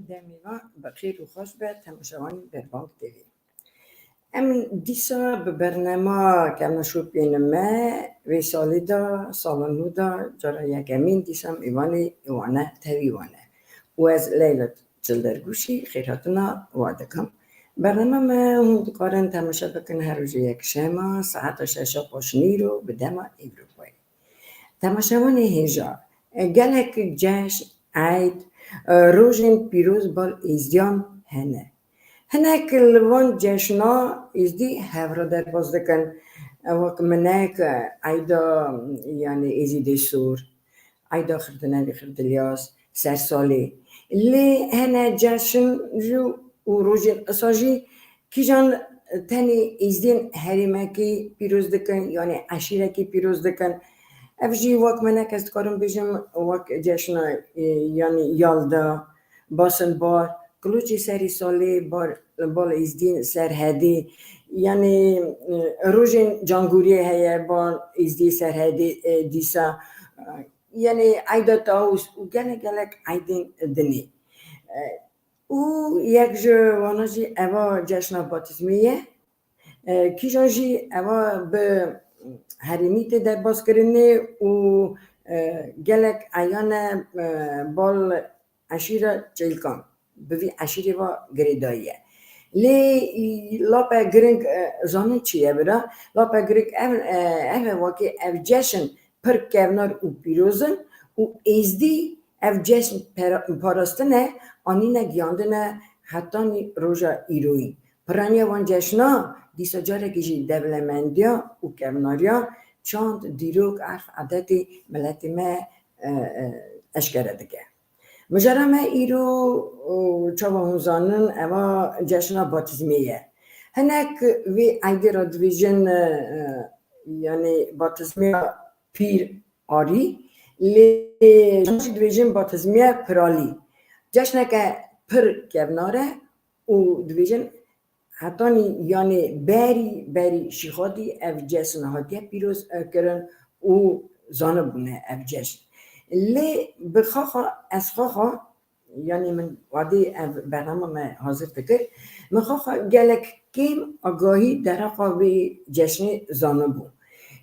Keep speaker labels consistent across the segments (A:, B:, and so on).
A: دمیوان بخیر و خوش به تماشاوان برباک دیوی امین دیسا به برنامه که نشو بینمه وی سالی دا سالانو دا جارا یک امین دیسام ایوانه تاویوانه و از لیلت جلدرگوشی خیراتنا وادکم برنامه ما هم کارن تماشا بکن هر روز یک شما ساعت 6 پاشنی رو به دما ایوروپایی تماشاوان هیجا گلک جشن عید روزین پیروز بال ایزدیان هنه هنه کلوان جشنا ایزدی هفره در باز دکن وقت منک عیدا یعنی ایزیدی سور عیدا خردنه خردلیاس سرسالی لی هنه جشن جو و روزین اساجی کی جان تنی ایزدین هریمکی پیروز دکن یعنی عشیرکی پیروز دکن افجی وقت منک است کارم بیشم وقت جشن یعنی یالدا باسن بار کلوچی سری سالی بال ایزدین سرهدی یعنی روزین جانگوری هیا بال ایزدی سرهدی دیسا یعنی عیدا تاوس و گلک عیدین دنی او یک جو وانجی اوا جشن باتیسمیه کی جانجی اوا به هریمیت در باز کرنه و گلک ایان بال عشیره چیلکان بوی عشیره و گریداییه لی لاپا گرنگ زانه چیه برا لاپا گرنگ اوه واقعی او جشن پر کونار و پیروزن و ایزدی او جشن پاراستنه آنینه گیاندنه حتی روژا ایروی پرانی وان جشنا دیسا جاره کشی دولمندیا و کوناریا چاند دیروک عرف عددی ملتی ما اشکره دگه مجرد ما ایرو چاوا هنزانن اما جشنا باتیزمیه هنک وی ایده را دویژن یعنی باتیزمیا پیر آری لی دویژن باتیزمیا پرالی جشنا که پر کوناره و دویژن حتی یعنی بری شیخادی اف جشن هاتیه پیروز کرن و زانه بونه اف جشن لی بخواخا از خواخا یعنی من وادی برنامه ما حاضر فکر من خواخا گلک کم آگاهی در قوی جشن زانه بو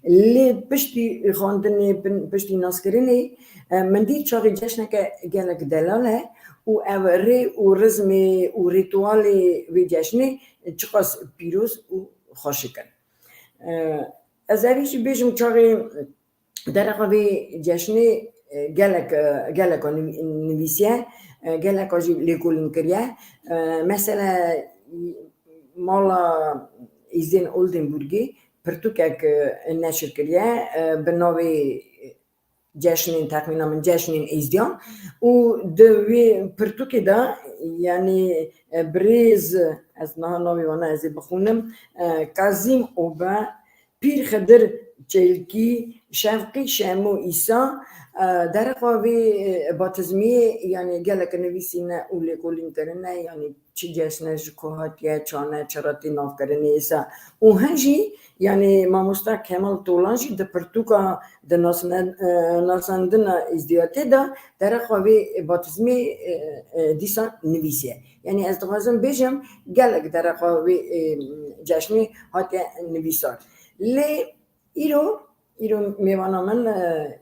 A: لی پشتی خواندنی پشتی ناس کرنی من دید چاقی جشن که گلک دلاله و اوره و رزمی و ریتوالی وی جشنی چقاس پیروز و خوشی کن از اویش بیشم چاقی در قوی جشنی گلک نویسیه گلک آجی لیکولین کریه مثلا مالا ایزدین اولدنبورگی پرتوکک نشر کریه به نوی جشنین تقریبا من جشنین ایزدیان و دوی پرتوکی دا یعنی بریز از نوی وانا ازی بخونم کازیم اوبا پیر خدر چلکی شفقی شمو ایسا در قوی باتزمیه یعنی گلک نویسینه اولی کولین کرنه یعنی چی جشنه جکوهاتیه چانه چراتی ناف کرنه ایسا و هنجی یعنی ماموستا کمال طولانجی ده پرتوکا ده ناسندن ازدیاته ده در قوی باتزمیه دیسا نویسیه یعنی از دوازم بیشم گلک در قوی جشنی هاتیه نویسار لی ایرو میوانا من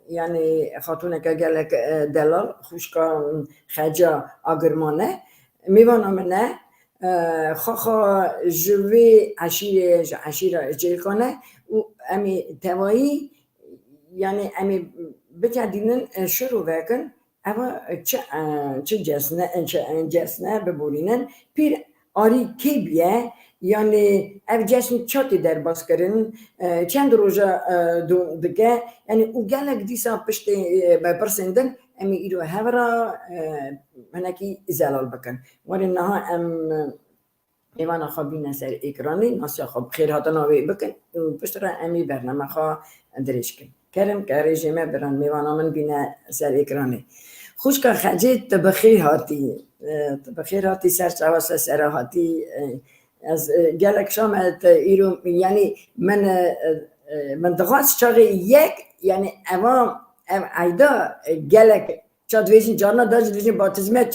A: یعنی خاتونه که گلک دلال خوشکا خجا آگرمانه میوانا منه خواخا جوی عشیره جیل کنه و امی توایی یعنی امی بجدینن شروع بکن اما چه جسنه ببورینن پیر آری کی بیه یعنی اف جشن چاتی در باز کردن چند روزه دیگه یعنی او گلک دیسا پشت بپرسندن امی ایرو هورا منکی زلال بکن ولی نه ام ایوان خوابین سر اکرانی ناسیا خواب خیر هاتا ناوی بکن پشت را امی برنامه خواه درش کن کرم که رژیمه بران میوانا من بینه سر اکرانی خوش که خجید تبخیر هاتی سر چواست سر هاتی از گلک شامت ایرو یعنی من دخواست چاقی یک یعنی اوام عیدا گلک چاد ویشین جانا داج دیجی باتزمه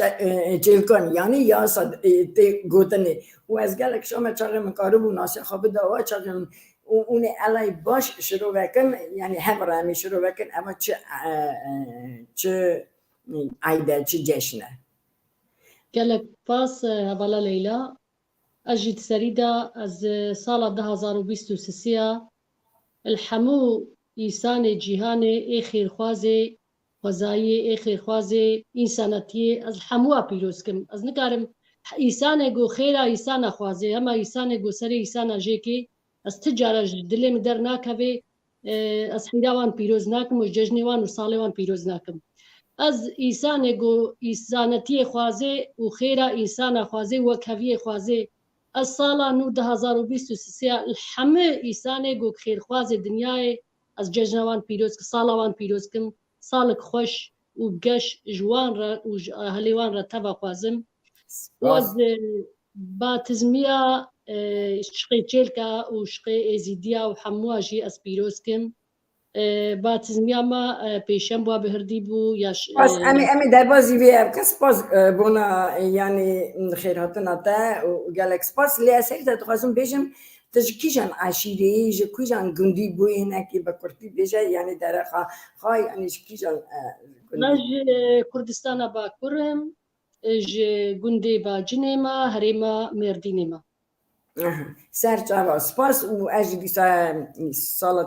A: چیلکان یعنی یا صد تی گوتنی و از گلک شما چاقی مکارو بو ناسی خواب دوا چاقی اون علای باش شروع وکن یعنی هم رامی شروع وکن اما چه عیده چه جشنه
B: گلک پاس هوالا لیلا اجید سریدا از سال 2023 الحمو ایسان جیهان ای خیرخوازه وزایی ای خیرخوازه انسانتی از حمو پیروز کم از نکارم ایسان گو خیره ایسان خوازه اما ایسان گو سر ایسان جیکی از تجارج دلم در ناکوه از حیراوان پیروز ناکم و ججنوان و سالوان پیروز ناکم از ایسان گو ایسانتی خوازه و خیره ایسان خوازه و کوی خوازه از سال 2023 همه ایسان گو خیرخواز دنیای از ججنوان پیروز که سالوان پیروز کم سالک خوش و گش جوان را و هلیوان را تبا خوازم و از باتزمیا شقی چلکا و شقی ازیدیا و همواجی از پیروز کم باتزمیا ما پیشم با بهردی بو یاش
A: باز امی در بازی وی کس باز بونا یعنی خیراتنا تا و گلکس باز لیاسر تا تخوازم بیشم تجکیجان عشیره جکیجان گندی بوی نکی بکرتی بیشه یعنی در خواهی یعنی جکیجان
B: گندی کردستان با کرم گندی با جنیما هریما مردینیما
A: سر جواب سپاس و اجی سالت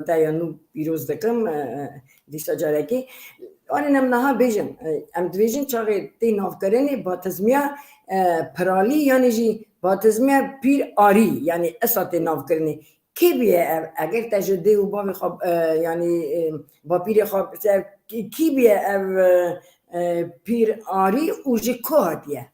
A: دایانو پیروز دکم دیسا جارکی آن نمناها بیشم ام دویجن چاقی تی نافکرنی با تزمیا پرالی یعنی جی با تزمیا پیر آری یعنی اسات نافکرنی کی بیه اگر تجده و با خواب یعنی با پیر خواب کی بیه پیر آری و جی که هاتیه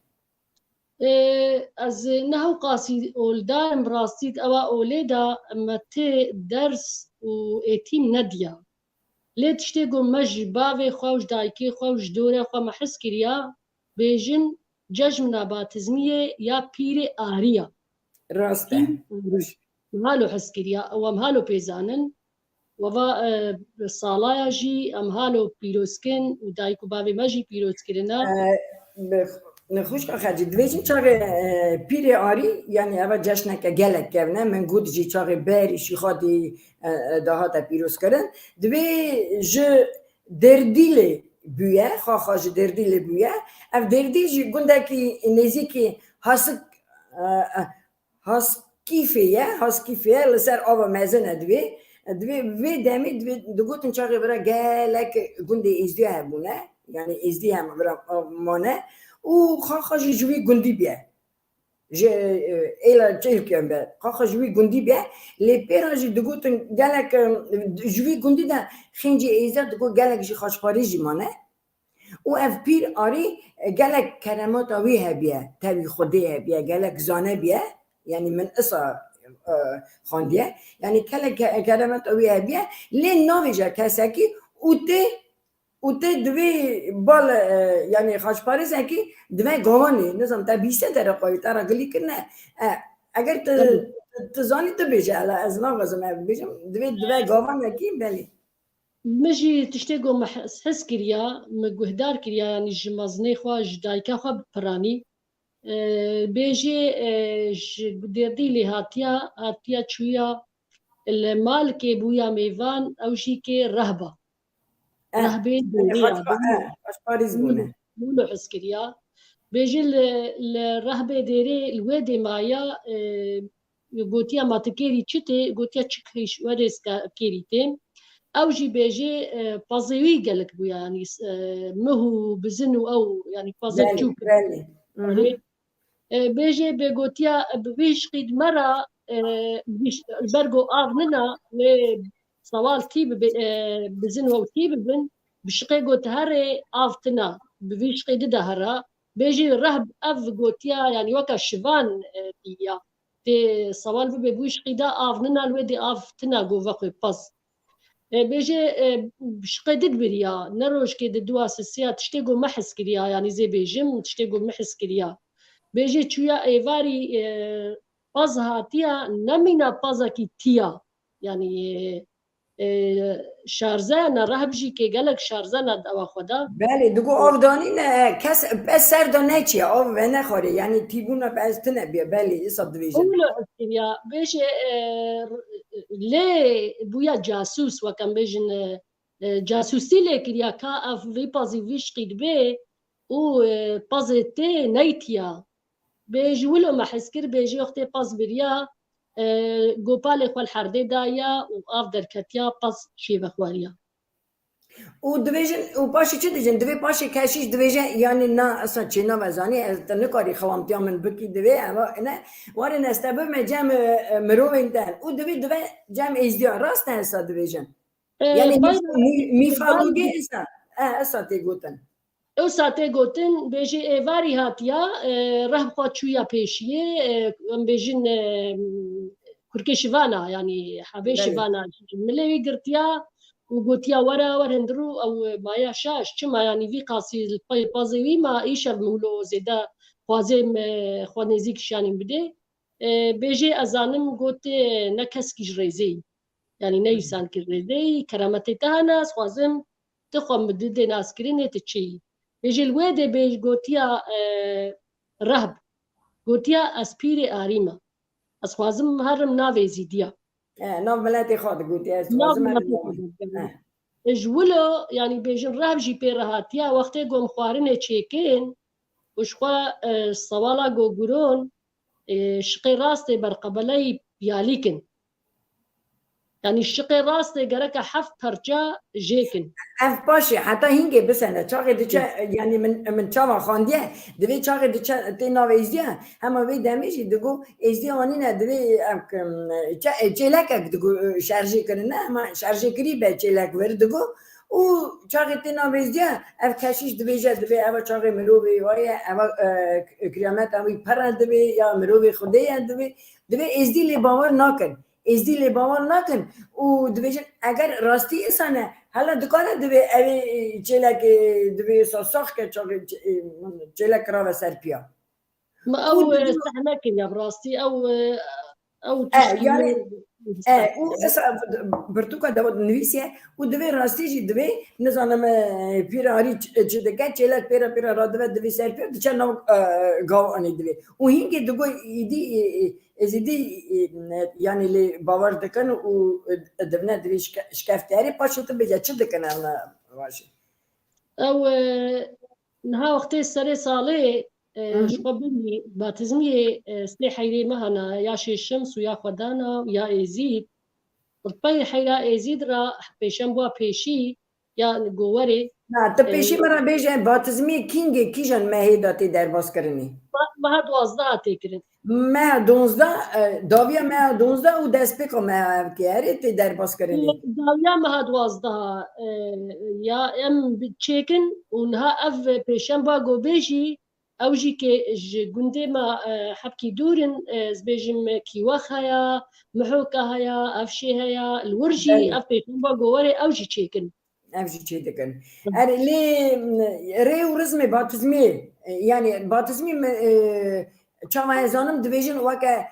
B: از نهو قاسی اولدارم راستید اوا اولیدا مته درس و ایتیم ندیا لی تشتی گو مج باوی خوش دایکی خوش دوره خو محس کریا بیجن ججمنا باتزمیه یا پیر آریا
A: راسته
B: مهالو حس کریا او مهالو پیزانن وفا سالایا جی امهالو پیروزکن و دایکو باوی مجی پیروز کرنا
A: نخوش که خرجی دویجین چاقی پیر آری یعنی اول جشنه که گلک کردن من گود جی چاقی بری شیخاتی دهاتا پیروز کردن دوی جو دردیل بویه خواه جو دردیل بویه اف دردیل جی گنده که نیزی که هاسکیفیه لسر آوا مزنه دوی وی دمی دو گوتن چاقی برا گلک گنده ازدیه همونه یعنی ازدیه هم برا مانه و خواهی جوی گندی بیه ایلا چهل کم بیه خواهی جوی گندی بیه لی پیراجی دگوتن گلک جوی گندی ده خینجی ایزا دگو گلک جی خاشپاری جی مانه و اف پیر آری گلک کرمات آوی هبیه تاوی خودی هبیه گلک زانه بیه یعنی من اصا خاندیه یعنی کرمات آوی هبیه لی ناوی جا کساکی او ته دوی بال یعنی خاشپاری سکی دوی گوانی نظام تا بیسته در قوی ترا گلی کنه اگر تزانی تو بیشه الا از ناغازم بیشم دوی گوان نکی بلی
B: مجی تشتی گو حس کریا مگوهدار کریا یعنی جمازنه خواه جدایکا خواه پرانی بیجی دیردی لی هاتیا چویا المال که بویا میوان اوشی که رهبه رهبه دوریا
A: خاشپاریز بونه
B: مولو حس کریا بیجی الرهبه دیره الویدی مایا گوتیا ماتکیری چته گوتیا چکیش ورس کیری تیم اوجي بيجي بازيوي قالك بو يعني مهو بزنو او يعني بازي تشوك بيجي بيجوتيا بيش قيد مرة البرغو آغننا سوال تيب بزنو او تيب بن بشقي قوت هاري آفتنا بيش قيد دهرا بيجي رهب اف قوتيا يعني وكا شفان بيا تي سوال بيش قيدا آغننا الويدي آفتنا قو وقوي باز بیجه شقیدت بریا نروش که دوا سیات تشتگو محس کریا یعنی زی بیجم تشتگو محس کریا بیجه چویا ایواری پاز هاتیا نمینا پازا کی تیا یعنی شارزانا رهبجي كي قالك شارزانا دوا خدا
A: بله دگو آفدانی نه کس بس سر دا نچیه آف و نخوره یعنی تیبونا بس تنه بیا بله ایسا دویجن
B: أولو يا بيش ليه بويا جاسوس وكان بيجن جاسوسي لك يا كا اف في بازي فيش قيد بي و بازي تي نيتيا بيجي ولو ما حسكر بيجي اختي باز بريا گوپال خوال حرده دایا و آف در کتیا پس شیوه خواریا
A: و دویجن و پاشی چه دیجن دوی پاشی کشیش دویجن یعنی نه اصلا چینا وزانی از نکاری خوامتیا من بکی دوی اما نه واره نستبه من جمع مروین دن و دوی جمع ازدیا راست نه اصلا دویجن یعنی میفالوگی اصلا اصلا تی گوتن
B: او ساته گوتن بیجی ایواری هاتیا رحم خواه چویا پیشیه بیجین کرکشوانا یعنی حبیشوانا ملیوی گرتیا وقوتيا ورا هندرو او مايا شاش چما يعني في قاسي الباي بازوي ما ايش مولو زيدا خوازم خوانزيك شانين بده بيجي ازانم قلت نكس كي جريزي يعني نيسان كي جريزي كرامتي تانا خوازم تخوم بدي ناس كرينه تشي بيجي الويده بيجي قوتيا رهب قوتيا اسبيري اريما اسخوازم هرم نافي زيديا
A: ناف ملاتي خاطر قلتي
B: جولو يعني بيجن راب جي بيرهاتيا وقتي قوم خوارنه تشيكين وشخوا الصوالا قوقرون شقي راستي برقبلي بياليكن يعني الشقي راستي قرك حف برجا جيكن
A: اف باشي حتى هنگي بسنه چاقي دچا يعني من چاوا خانديه دوي چاقي دچا تينا ويزيا هما وي دميجي دغو ازدي انينا دوي چيلك دغو شارجي كرنا ما شارجي كري به چيلك ور دغو و چاقي تينا ويزيا اف كاشيش دوي جا دوي اوا چاقي مروبي ويا اوا قيامت اوي پر دوي يا مروبي خديه دوي ازدي لي باور ناكن ازدی لی باور نکن و دویجن اگر راستی اسانه حالا دکانه دوی اوی چیلک دوی ساخ که چیلک را و سرپیا
B: او سحناكن يا براستي او
A: يعني و اسا برتوكا داود نويسيا و دوی راستی جی دوی نزانم پیرا هری چدکه چیلک پیرا را دوی سرپیا دچه نو گاو آنی دوی و هینگی دگو ایدی ازدی يعني اللي باور دكان ودبنا دوي شكافتاري باشو تبجا چه دكان انا واشي
B: او نها وقتي سري صالي شقبني باتزمي سلي حيري مهنا يا شي الشمس ويا خدانا ويا ايزيد الباي حيرا ايزيد را بيشن بوا بيشي يا گووري
A: نا تبيشي مرا بيجا باتزمي كينجي كيجان مهيداتي درباس کرني
B: ما هاد وازده تكرن
A: ما 12 داویا ما 12 و دست پی ما کیاری تی درباس کرنی
B: داویا ما هاد وازده يا ام بتشيكن ونها اف بيشن با گو بيجي اوجي كي جندي ما حبكي دورن زبيجم كيوخ هيا محوكا هيا افشي هيا الورجي اف بيشن با گووري اوجي تشيكن
A: افجي چی دکن ار لی ری و رزمي باتزمي يعني باتزمي چاوا ازانم دویژن وکه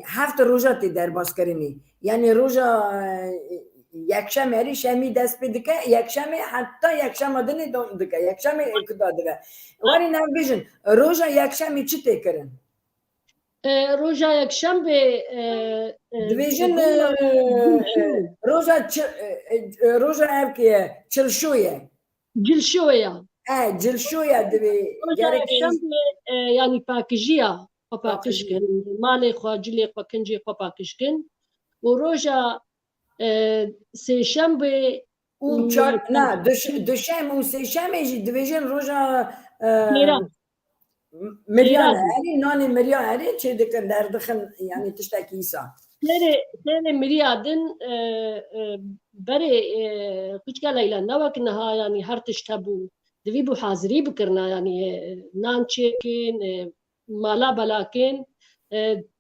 A: هفت روزا تی درباس کرنی یعنی روزا یکشم هری شمی دست بدکه یکشم حتی یکشم آدنی دون دکه یکشم کدا دکه ولی نویژن روزا یکشمی چی تی کرن
B: روزا یکشنبه
A: دویژن روزا اف که چلشویه
B: جلشوية
A: جلشویه دوی
B: روزا یکشنبه يعني باكجيا باكشكن مالي خوا جلي خوا كنجي خوا باكشكن وروجا سيشنبه
A: نه دوشنبه و سهشنبه جی دویژن روزا مليان هري ناني مليان هري چه دكن در دخن يعني تشتكي إيسا
B: سيري مريادن بري كوش قال إلى نوك نها يعني هرتش تبو دوي بو حاضري بكرنا يعني نان تشيكين مالا بلاكين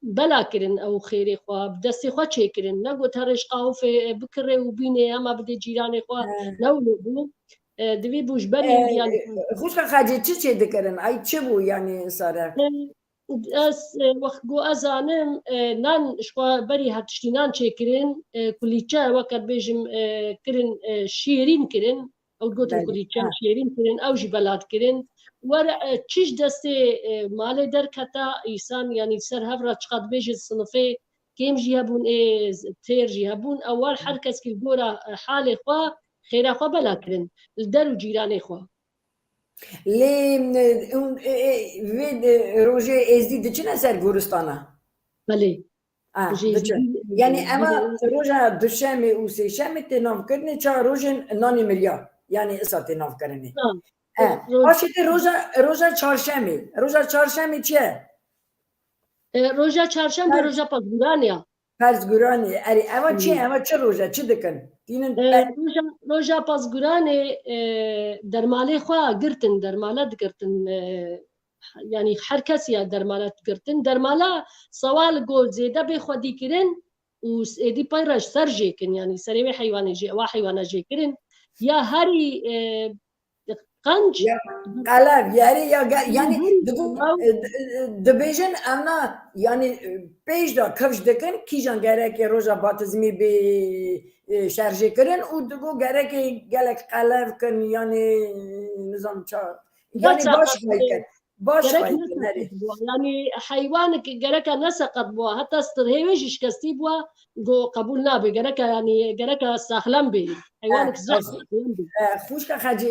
B: بلاكرن او خيري خوا بدسي خوا تشيكرن نقو ترش قاو في بكري وبيني اما بدي جيراني خوا نولو دوی بوش بري يعني
A: خوش خاجي چه دكرن اي چه بو يعني صار
B: از وقت گو ازانم نان شوا بری هاتشتی نان چه کرن کلیچه وقت بیشم کرن شیرین کرن او گوتن کلیچه شیرین کرن او جی بلاد کرن ور چیش دسته مال در کتا ایسان یعنی سر هفرا چقد بیش صنفه کیم جی هبون تیر جی هبون اول هر کس که گورا حال خوا خیره خوا بلا کرن در و جیران خوا
A: لی اون وید روژه ازدی دچین سر گورستانه
B: بله
A: دچین یعنی اما روژه دوشنبه و سه‌شنبه تنام کردنی چه روژه نانی مریا یعنی اسا تنام کردنی آشت روژه چهارشنبه چیه
B: روژه چهارشنبه روژه پزگورانیا
A: پزگورانی اری اما چیه اما چه روژه چی دکن
B: روژه پزگورانی درماله خوا گرتن درماله دگرتن یعنی هر کسی درماله گرتن درماله سوال گل زیده به خودی کرن و ایدی پایرش سر جی کن یعنی سری حیوانی جی و حیوانه جی کرن یا هری قنج
A: قلب یعنی دبیجن اما یعنی پیش دا کفش دکن کیجان گره که روژا باتزمی به شرجه کرن و دگو گره که گلک قلب کن یعنی نظام چا یعنی باش خواهی
B: یعنی حیوان که گره که نسقط بوا حتی استرهیوش شکستی بوا گو قبول نبی گره که ساخلم بی حیوان که زخم
A: خوش که خجی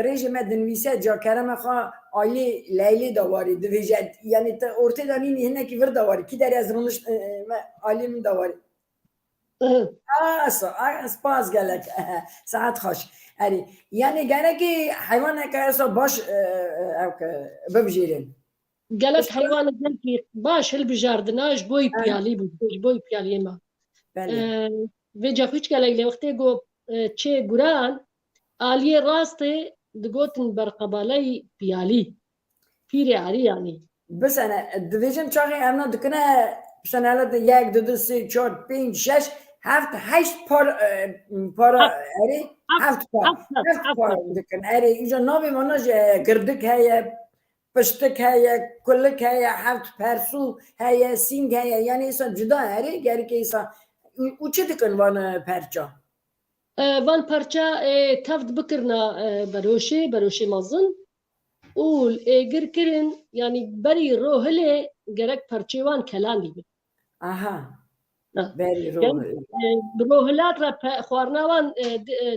A: ریجه مدنویسه جا کرم خواه آلی لیلی دواری دویجه یعنی تا ارته دانینی هنه که ور دواری کی داری از رونش آلی من دواری سپاس گلک ساعت خوش اری یعنی گره که حیوان که اصلا باش ببجیرین
B: گلک حیوان که باش هل بجاردناش بوی پیالی بود بوی پیالی ما و جاکوچ گلک وقتی گو چه گران آلی راسته دگوتن برقبالی پیالی پیری عری یعنی
A: بس انا دویژن چاقی امنا دکنه بسن الان 1 2 3 4 5 6 7 8 پارا اری 7 پارا دکن اری اینجا نامی مناش گردک هیا پشتک هیا کلک هیا 7 پرسو هیا سینگ هیا یعنی ایسا جدا اری گری که ایسا او چه دکن وان پرچا
B: وان پرچا تفت بکرنا بروشه مازن اول اگر کرن یعنی بری روحله گرک پرچه وان کلانی بید
A: بری
B: روحلات را خوارناوان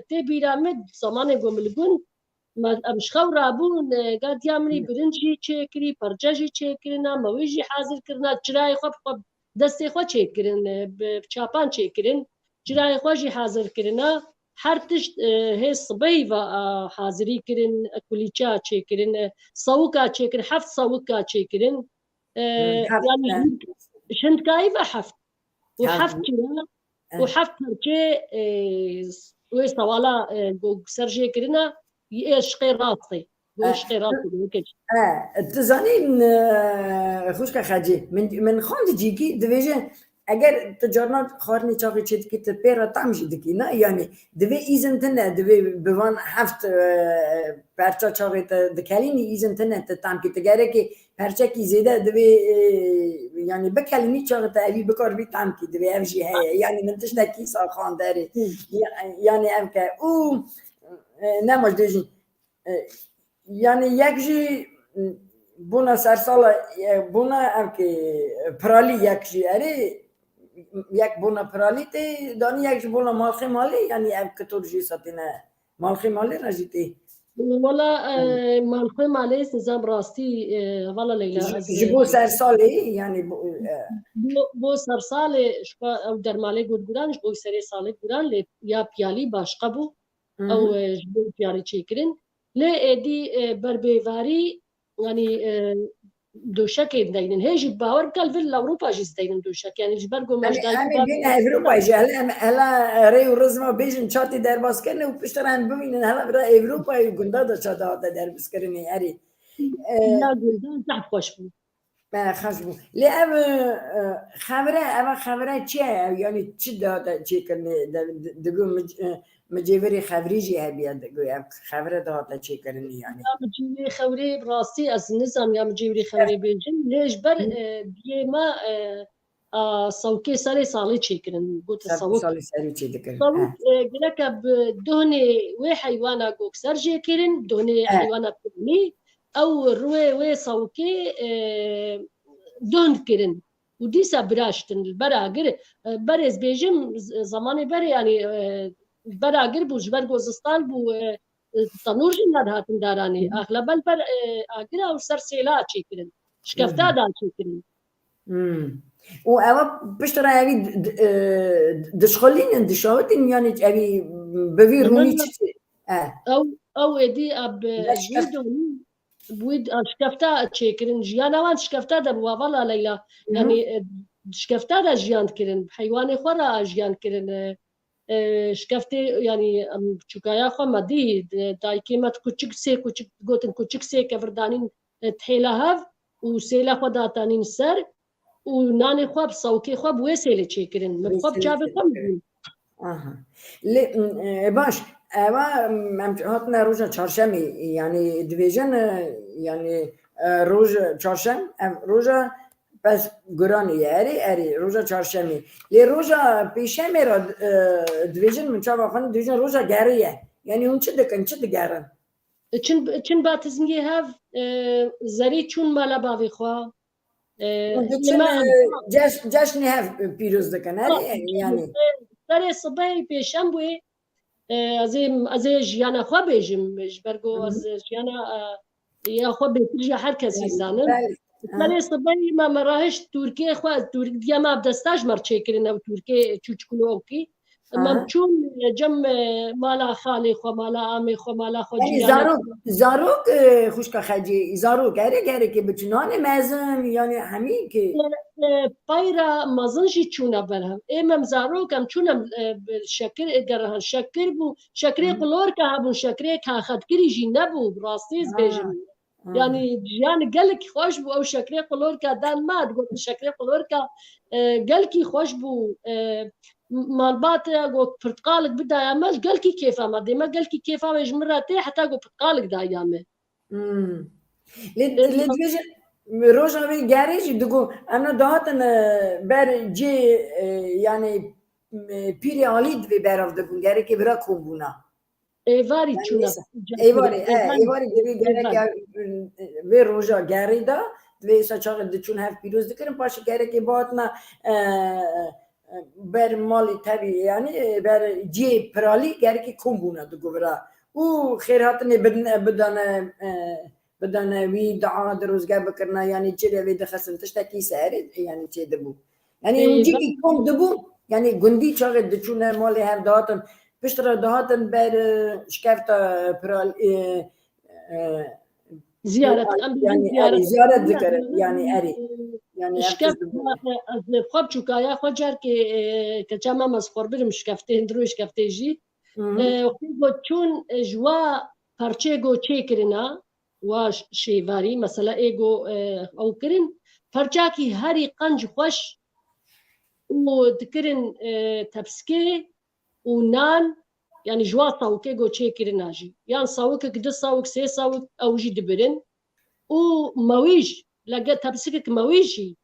B: تی بیرامد زمان گملگون امشخو رابون قد یامنی برنجی چه کری پرچجی چه کرنا مویجی حاضر کرنا چرای خواب دستی خوا چه کرن چاپان چه کرن چرای خواجی حاضر کرنا هر تشت هی صبی و حاضری کرن کلیچا چه کرن صوکا چه کرن 7 صوکا چه کرن یعنی شندکایی و 7 وحفت مرجع ويستوالا سرجي كرنا يشقي راسي ويشقي راسي
A: تزانين خوش که خجی من خواند جیگی دویجه اگر تجارنات خارنی چاقی چید که تپیرا تامجی دکی نه یعنی دوی ایزن تنه دوی بوان 7 پرچا چاقی دکلینی ایزن تنه تام که تگره که پرچا کی زیده دوی یعنی بکلینی چاقی تا اوی بکار بی تام که دوی اوشی هیا یعنی من تشتکی سا خان داری یعنی ام که او نماش دویجین یعنی یک جی بونا سرسالا بونا ام که پرالی یک جی اره یک بونا پرالی تی دانی یک جی بونا مالخی مالی یعنی ام کتور جی ساتینه مالخی مالی رجی تی
B: والا مالخی مالی نظام راستی والا لیلا
A: جبو سرسالی یعنی
B: بو سرسالی او در مالی گود گودان جبو سری سالی گودان یا پیالی باشقه بو او جبو پیالی چی کرن لی ایدی بربیواری یعنی دوشک داینن هیچ باور کل فیل اروپا جیست داینن دوشک یعنی جبر گم مجدای
A: همین بین اروپا جهل هلا ری و رزما بیشن چاتی در باز کنه و پشتران ببینن هلا برای اروپا گنده دا چاته در باز کنه اری
B: نه گنده زحف خوش بود
A: خشبو لی خبره چیه یعنی چی داده چی کنه دگو مجبوری خبری جی هبیه دگو خبره داده چی کنه یعنی
B: یا مجیوری خوری براستی از نظام یا مجیوری خوری بیجن لیش بر دیما صوکی سری سالی چیکرن گوت صوت
A: سالی سری چی دکر
B: صوت گلک بدهنه و حیوانا گوک سرجی کرن دهنه حیوانا پرمی او روی و صوکی دهن کرن و دیسا براشتن براگر برز بیجم زمانی بر یعنی براگر بوش بر گوزستان بو تنور جناد هاتن دارانی اغلب البر اگر او سر سیلا چیکرن شکفتا دا چیکرن
A: و اوا پشتر اوی دشخلین دشاوتین یعنی اوی بوی رونی چی
B: او ادی اب بود شکفتا چیکرن جیان اوان شکفتا دا بوا والا لیلا یعنی شکفتا دا جیان کرن حیوان خورا جیان کرن شکفته یعنی چوکایا خو مدی دای قیمت کوچک گوتن کوچک سه کفردانین تحیلا هف و سیلا خو داتانین سر و نان خو بصوکی خو بو سیل چیکرن مخوب جاب کم
A: لی باش اوا هاتنا روزا چهارشنبه یعنی دویژن یعنی روز چهارشنبه روزا پس گرانی اری روزا چهارشنبه لی روزا پیشنبه را دویژن من چه واقعا دویژن روزا گریه یعنی اون چه دکن چه دگرن
B: چن باتزنگی هف زری چون مالا باوی خوا
A: جشنی هف پیروز دکن یعنی
B: سر صبح پیشنبه از جیانا خوا بیجم برگو از جیانا یا خوا بیتر هر کسی زنم سر صبح ما مراهش ترکیه خوا ترکیه ما بدستاج مرچه کرن او ترکیه چوچکلوکی ممچون جم مالا خالی خو مالا آمی خو مالا خو
A: جیانا زاروک خوشکا خجی زاروک گره که بچنان مزم یعنی همین که
B: پایرا مزنجی چونه برهم امم زاروکم چونم شکر گرهن شکر بو شکری قلور که هبون شکری که خدکری جی نبو راستیز بیجم یعنی جیان گلک خوش بو او شکری قلور که دان ماد گفت شکری قلور که گلکی خوش بو مالبات گفت پرتقالک بدا یامل گلکی کیفا ما دیما گلکی کیفا مجمراتی حتی گفت پرتقالک دا یامه
A: لدویجن روزا وی گریجی دگو انا دهاتن بر جی یعنی پیری آلید وی براف دگو گره که برا کن
B: ایواری چونه
A: ایواری دوی گره که وی روزا گری دا دوی سچاق دچون هف پیروز دکرن پاش گره که باتنا بر مالی طبیعی یعنی بر جی پرالی گره که کن بونا دگو برا او خیراتنی بدن وی دعا دروزگاه بکرنا یعنی چه روی دخسن تشتکی سهره یعنی چه دبو یعنی اونجی که کم دبو یعنی گندی چاقه دچونه مالی هر دهاتن پشتر دهاتن بر شکفتا پرال زیارت ذکر یعنی اری
B: یعنی شکفت از خواب چوکایا خود جر که چما مزخور برم شکفته هندرو شکفته جی خیلی چون جوا پرچه گو چه کرنا واش شیواری مثلا ایگو او کرن پرچاکی هری قنج خوش و دکرن تبسکه و نان یعنی جوا صاوکه گو چه کرنا جی یعنی صاوکه کده صاوک سه صاوک او جی دبرن و مویج لگه تبسکه که مویجی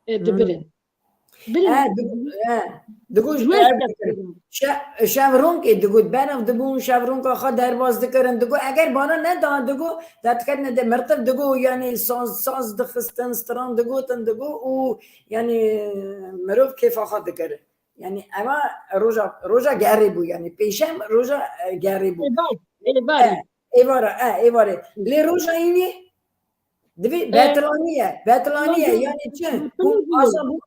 B: دبرن
A: دگوش شورون که دگود برف دگون شورون که خود درباز دکرن دگو اگر بانا ندان دگو داد کردن ده مرتب دگو یعنی ساز دخستن ستران دگو تن دگو و یعنی مروف کیف خود دکره یعنی اما روزا گری بو یعنی پیشم روزا گری بو ایواره لی روزا اینی دوی بطلانیه یعنی چه آسا بو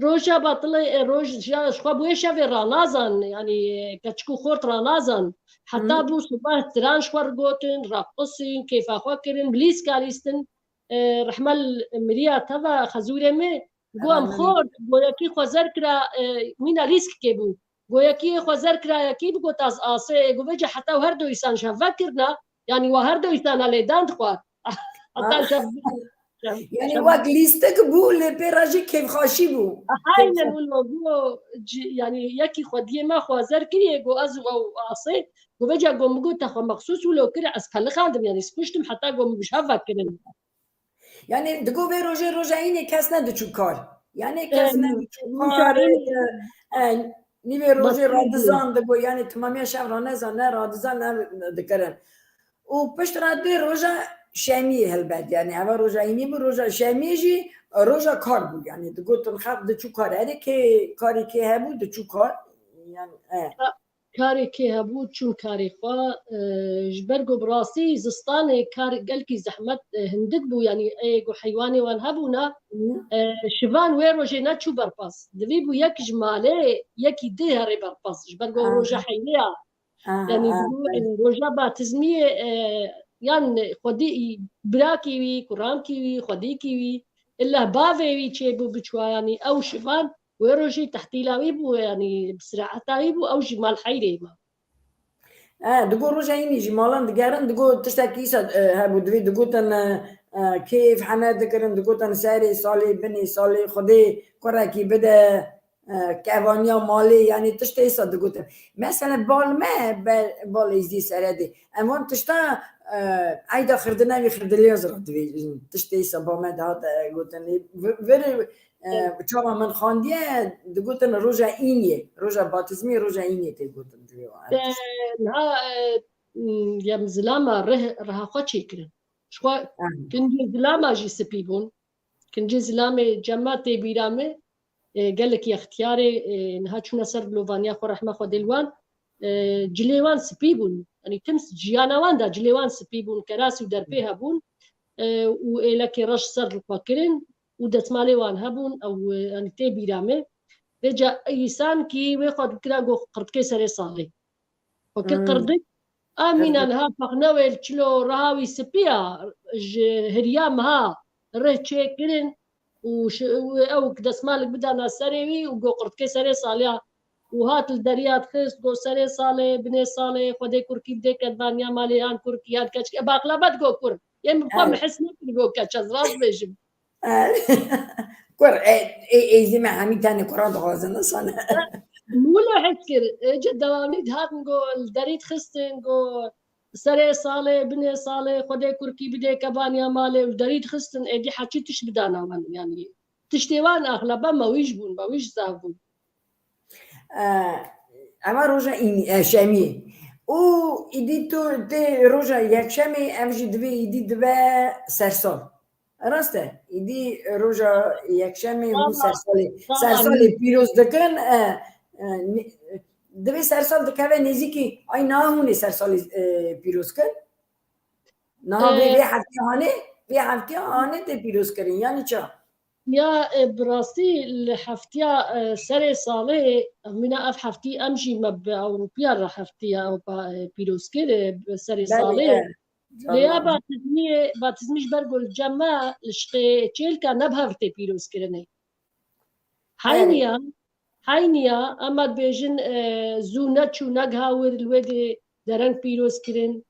B: روجا باطلة روج شخوا بويشة في رانازن يعني كتشكو خورت رانازن حتى بو صباح تران شوار قوتن راقصين كيف أخوكرن بليس كاريستن رحمل مريا تبا خزورة مي قوام خورت قوياكي خوزر كرا مينا ريسك كيبو قوياكي خوزر كرا يكيب قو تاز آسي قويجا حتى وهردو إسان شافكرنا يعني وهردو إسان على داند خوا حتى شاف
A: يعني وقت ليستك بو لبيراجي كيف خاشي بو
B: أحيانا والله يعني يكي خديه ما خوازر كريه جو أزغو عصي وبجا جو مجو تخو مخصوص ولو كره أسفل خادم يعني سكشتم حتى جو مش هفا كرن
A: يعني دقو بي روجا عيني كاس ندچو كار يعني كاس ندچو كار
B: مشاعرين
A: نيبي روجي
B: بطيء
A: رادزان دقو يعني تمامية شهر نزان نه رادزان دكرن وبشت رادي روجا شامية هالبعد يعني أما روجا عيني بو روجا شامية جي روجا كار بو يعني دقو تنخاف دچو كار هذه كي كاري كي هبو دچو كار يعني
B: كاري كي هبو چون كاري خوا جبرگو براسي زستاني كاري قلكي زحمت هندك بو يعني ايگو حيواني وان هبونا شفان وين روجي ناتشو برباس دبي بو يك جمالي يكي دي هري برباس جبرگو روجا حيليا يعني روجا باتزمية يعني خدي براكي وي كرامكي وي خديكي وي إلا بافي وي تشيبو بچوا يعني أو شفان ويروجي تحتي لاوي بو يعني بسرعة تاوي بو أو جمال حيري ما
A: دقو روجا يني جمالان دقارن دقو تشتكي سد هابو دوي دقو تن كيف حنا ذكرن دقو تن ساري صالي بني صالي خدي كراكي بدا كافانيا مالي يعني تشتي سد دقو تن مثلا بال ما بال يزدي سردي اما تشتا عيدا خردنا بي خردلي يزرع دوي تشتي سبا ما هذا قلت لي بچاوا من خاندیه دگوتن روژا اینیه روژا باتزمی روژا اینیه تی گوتن
B: نها يم زلاما رها خوشي كرن شو كنجي زلاما جي سبيبون كنجي زلامي جماعتي بيرامي قال لك يا اختياري نها شو نصر بلوفانيا خو رحمه خو دلوان جليوان سبيبون يعني تمس جيانا وان دا جليوان سبيبون كراسي ودربيها بون وإلك رش صر فاكرين ودت مالي وان هبون او يعني تي بيرامي رجع إنسان كي وياخد كده جو قرد كيسر صالي وكي قردك آمين أنها فقناوي الكيلو راوي سبيا هريام ها ره تشيكرين أو كده سمالك بدنا سريوي وجو قرد كيسر صالي وهات الدريات خيس جو سري صالي بني صالي خدي كركي بديك البانيا مالي ان كركيات كاتش باقلبات جو كر يعني بقوم نحس نفسي جو كاتش راس بيجم
A: كور اي زي ما عمي تاني كرات غازن صنع
B: ولا حكر جدوانيد هات نقول دريت خستن نقول سري صالي بني صالي خدي كركي بدي كبانيا مالي ودريت خستن ايدي حكي تش بدانا من يعني تشتيوان اغلبا ما ويجبون ما ويج زافون
A: اما روجا این شامی او ایدی تو تی روجا یک شامی امجی دوی ایدی دوی سرسال راسته ایدی روجا یک شامی هم سرسالی پیروز دکن دوی سرسال دکوه نزیکی ای نه هونی سرسالی پیروز کن نه وی هفته هانه تی پیروز کرین یعنی چه؟
B: يا براسي الحفتيا سري صالي من اف حفتي امشي مب او بيار حفتيا او بيروسكي سري صالي ليا باتزميش برقل جمع لشقي تشيلكا نبهرتي بيروسكي حينيا اما بيجن زونتشو نغهاور الويدي درن بيروسكرين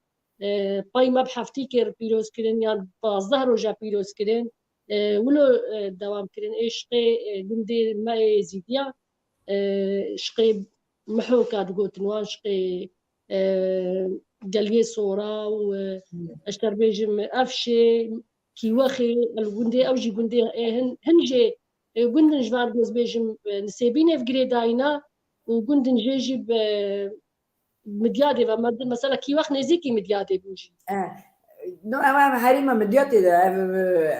B: باي مب حفتي كير بيروسكرين يعني 12 روجا بيروسكرين ولو دوام كرين عشقي قندي ما يزيديا عشقي محوكا تقول نوان عشقي قلبي صورة واشتر بيجم أفشي كي وخي القندي أوجي قندي هنجي قندن جبار جوز بيجم نسيبيني في قريداينا وقندن جيجي بمديادي مثلا كي وخ نزيكي مديادي بوجي
A: نو اما هریما مدیاتی ده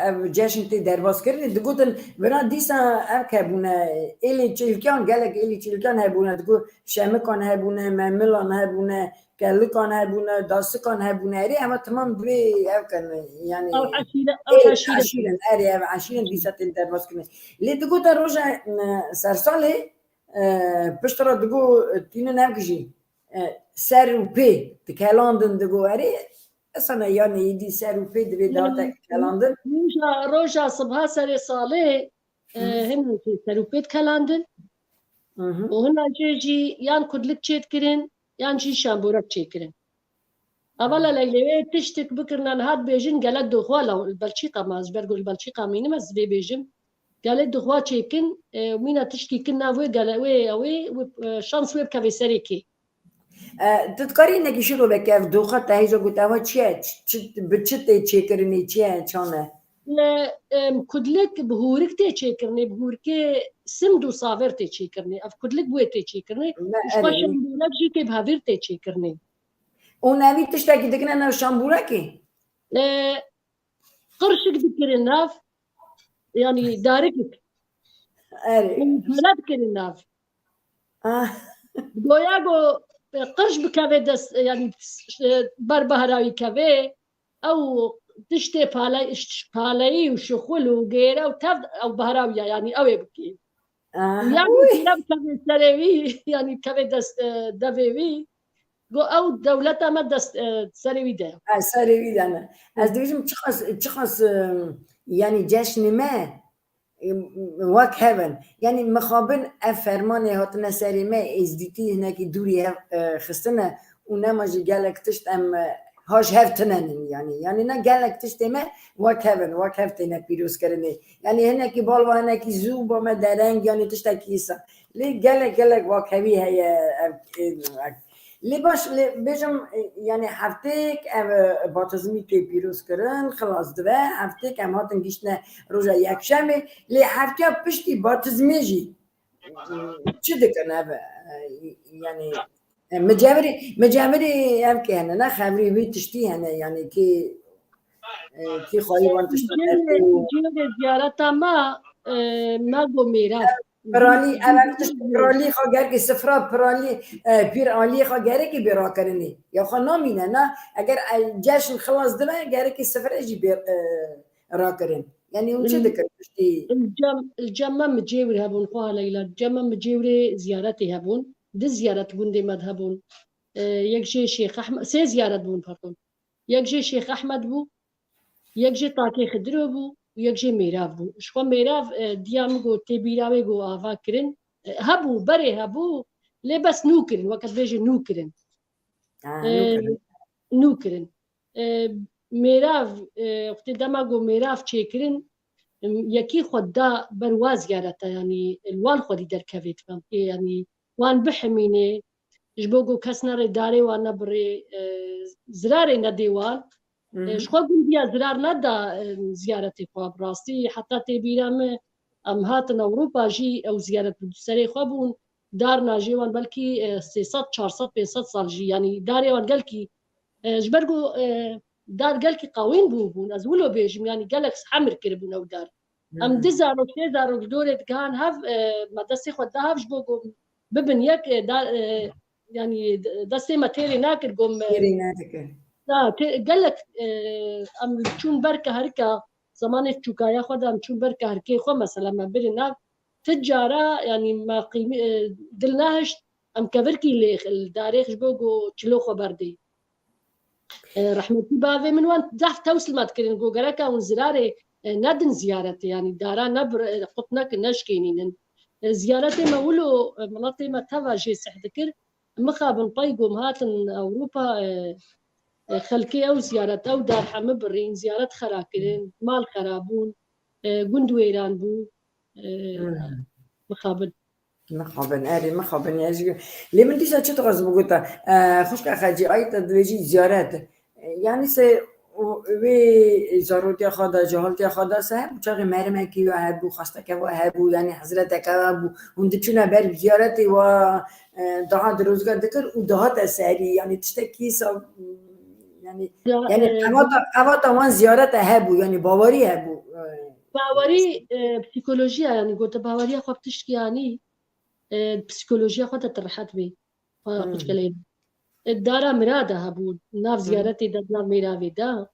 A: او جشن تی درواز کردن دگوتن برای دیسا او که بونه ایلی چیلکان گلک ایلی چیلکان هبونه دگو شمکان هبونه مملان هبونه کلکان هبونه داستکان هبونه اری اما تمام دوی او کن یعنی
B: او
A: عشیرن اری او عشیرن دیسا تی درواز کردن لی دگوتن روژا سرسالی پشت را دگو تینو نمکشی سر و پی تکلاندن دگو اری اصلا يعني يدي سارو في دوي داتا كلاندن
B: روجا صبها سري صالي هم سروبيت كلاندن وهنا جيجي يان كدلك تشيت كرين يان جي شامبورك تشيت كرين أولا ليلة تشتك بكرنا نهاد بيجن قالت دخوالا البلشيقة ما زبرقو البلشيقة مين ما زبي بيجم قالت دخوا تشيكن ومينا تشكي كنا وي قال وي شانس ويب كافي سريكي
A: تذكري انك شنو بكيف دوخة هيجا قلت اما تشيت بتشتي تشيكرني تشيت شانه
B: كدلك بهورك تشيكرني بهورك سمدو صافر تشيكرني اف كدلك بوي تشيكرني
A: ما
B: شخوا
A: اري
B: شمبولك جيكي بهافير تشيكرني
A: ونبي تشتكي دكنا انا شامبوراكي
B: قرشك ذكر الناف يعني داركك
A: اري
B: لا ذكر الناف
A: اه
B: گویاگو قرش بکوه دست يعني بربهراوي كافي او تشتي بالي وشخول وغيره وتفد او بهراوية يعني اوي بكي ويعني كلاب كافي سريوي يعني كافي دست دافيوي جو او دولتا ما دست سريوي ده
A: ساري بيد انا از دوجم تشخص يعني جشن ما وك هفن يعني مخابن افرمان هاتنا سري ما ازديتي هناك دوري خستنا ونماجي قالك تشت ام هاش هفتنن يعني نا قالك تشت ما وك هفتنا بيروس كرني يعني هناك بالوا هناك زوبا ما درنج يعني تشت كيسا ليه قالك وك هبي هي لي باش لي بيجم يعني حفتك باتزمي كي بيروس كرن خلاص دبا حفتك ام هاتن گشتنا روجا یکشنبه لی هفته پشتی باتزمیجی چه دکن هبه يعني مجاوري هم که هنه نه خبری وی تشتی هنه يعني کی خواهی وان تشتن ارتو
B: جيل زيارتا ما گو میراف
A: پرالی اول تشت پرالی خواه گر که سفرا پرالی پیر آلی خواه گره که بیرا کرنی یا خواه نامینه نه اگر جشن خلاص دمه گره که سفر اجی بیر را کرن يعني اون چه دکن تشتی
B: الجمع مجيوري هبون خواه ليلى الجمع مجيوري زيارتي هبون دي زيارة بوندي مد هبون يكجي شيخ أحمد سي زيارة بون pardon يكجي شيخ أحمد بو يكجي طاكي خدرو بو ويكجي ميراف بو شخوا ميراف ديام جو تبيراوي جو آفا كرن هبو بري هبو لي بس نوكرن وقت بيجي نوكرن
A: نوكر
B: نوكرن ميراف وقت دما جو ميراف تشيكرن يكي خدا برواز زيارته يعني الوان خدي دركفيت يعني وان بحميني جبوجو كسنر داري وانا بري زراري نديوان شخوا قنديا زرار ندا زيارتي خوا براستي حتى تبيرام ام هاتن اوروبا جي او زيارة سري خوابون دارنا جيوان بلكي 300 400 500 صار جي يعني داري وان قالكي جبرقو دار قالكي قاوين بوبون ازولو بيجم يعني قالك حمر كربون او دار ام دزارو كيزارو دورت كان هاف مدرسي خود هاف جبوجو ببن يك يعني دستي ماتيري ناكر قوم
A: كيريناتك
B: لا قال لك ام تشون بركه هركا زمان تشوكايا خدا ام تشون بركه هركي خو مثلا ما بيننا تجاره يعني ما قيمه دلناهش ام كبركي اللي التاريخ جبوجو تشلو خبردي رحمتي بافي من وين دحت توصل ما تكرين جو غركا ونزراري ندن زيارتي يعني دارا نبر قطنك نشكينين زيارتي ما ولو مناطق ما تواجه سحدكر مخابن طيقو مهاتن اوروبا خلكي او زيارة او دار حمى برين زيارة خراكرين مال خرابون قندويران بو مخابن
A: مخابن يجي ليه من ديسا چه تغاز بقولتا خوش كخاجي ايت دوجي زيارات يعني سه وی زارودی خدا جهالتی خدا صاحب چاقی مرمه کی و هبو خواسته که و هبو يعني حضرت که و هبو هم دچونا بر زیارتی و دهات روزگار دکر و دهات سری يعني تشتكي سا يعني قواتا وان زيارت هبو يعني باوري هبو
B: باوري بسيكولوجيا يعني قلت باوري خو بتشكي يعني بسيكولوجيا خو تطرحت بي قلت كلام الدارا مرادة هبو ناف زيارتي دا ناف ميراوي دا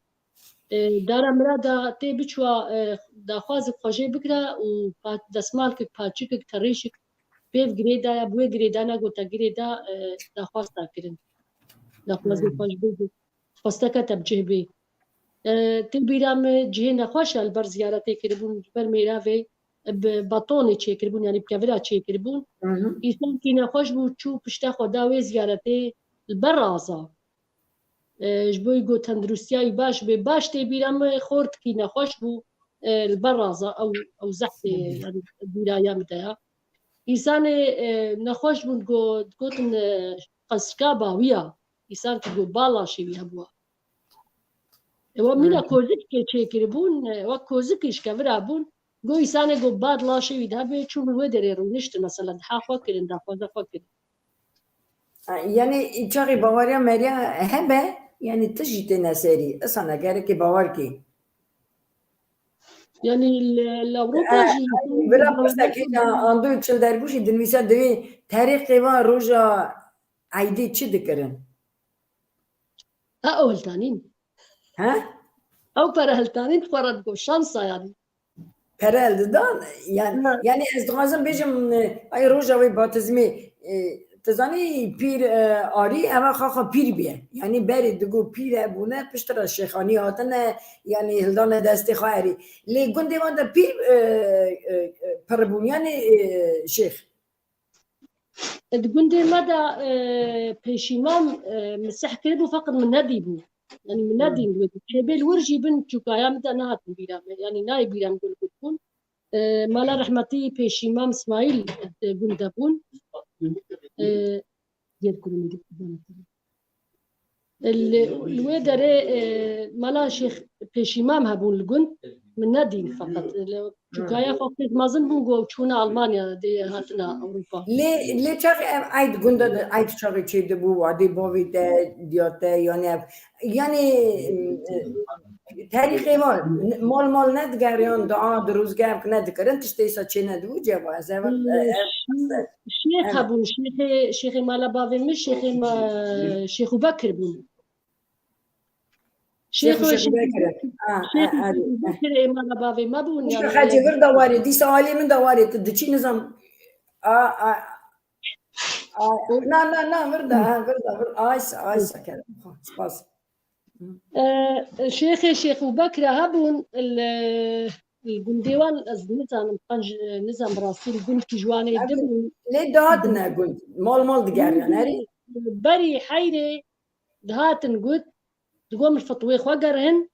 B: دارا مرادة تي بچوا دا خوازك خوجي بكرا و دسمالك پاچيك تريشك بيف جريدا يا بوي جريدا نا قلت جريدا دا خواستا كرن دا خوازك خوش بيجي خواستا كتب جهبي تلبيرام جهنا خوش البر زيارتي كربون بر ميراوي بباطوني چه كربون يعني بكافرا چه كربون إنسان كينا خوش بو چو پشتا خداوي زيارتي البرازا جبوی گو تندرستیای باش تی بیرم خورد کی نخوش بو البرازة أو زحت يعني برايا متاعها إنسان نخوش بون تقولن قسكا باوية إنسان تقول بالا شي بيهبوا ومينا كوزك كي كربون وكوزك إيش كبرا بون جو إنسان جو باد لا شي بيهبوا شو بالودر يرونشت مثلا حاخوا كرن دافوا كرن
A: يعني چاقي باوريا مريا هبه يعني تجي نساري اصلا غيرك باوركي
B: يعني الأوروبا جي
A: برا پرسکی آندو چل دربوشی دنویسا دوی تاریخ و روزا عیدی چی دکرن؟
B: أول تانين
A: ها؟
B: أو برهلتانين فرد جو شانسا يعني
A: پرل دان yani ez dixwazim bêjim ay roja wê batizmê tizanî pîr arî eva xaxa pîr biye yani berê digo pîr hebûne piştira şêxanî hatine yani hildana destê xwe erî lê gundê wan de pîr pirbûn yani şêx
B: تقول مدى بيشيمام مسح كربو فقط من ندي بو يعني من ندي بيل ورجي بنت شوكايا مدى نهات بيرام يعني ناي بيرام قول بتكون مالا رحمتي بيشيمام اسماعيل بندبون ديال كل مدى الويدر مالا شيخ بيشيمام هبون الجند من ندي فقط شوكايا فقط ما زنبون جو تشونا ألمانيا دي هاتنا أوروبا
A: ليه چاقی عید گنده عید چاقی چه دبو وادی باوی ده دیاته yani tarihi var mal ندگریان دعا دروزگر که ندکرن تشتیسا چه ندو جوا از
B: شيخ أبو شيخ مالا بافي مش شيخ بكر بون
A: شيخ بكر
B: بكر مالا بافي ما بون
A: يعني حاجة غير دواري دي سوالي من دواري تدشي نظام لا وردا آيس كده سباس
B: شيخ بكر هبون الجنديوان مثلا نظام براسي الجند كي جواني دبون
A: ليه دهاتنا جند مال دقار يعني
B: بري حيري دهاتن جود تقوم الفطوي خوجرهن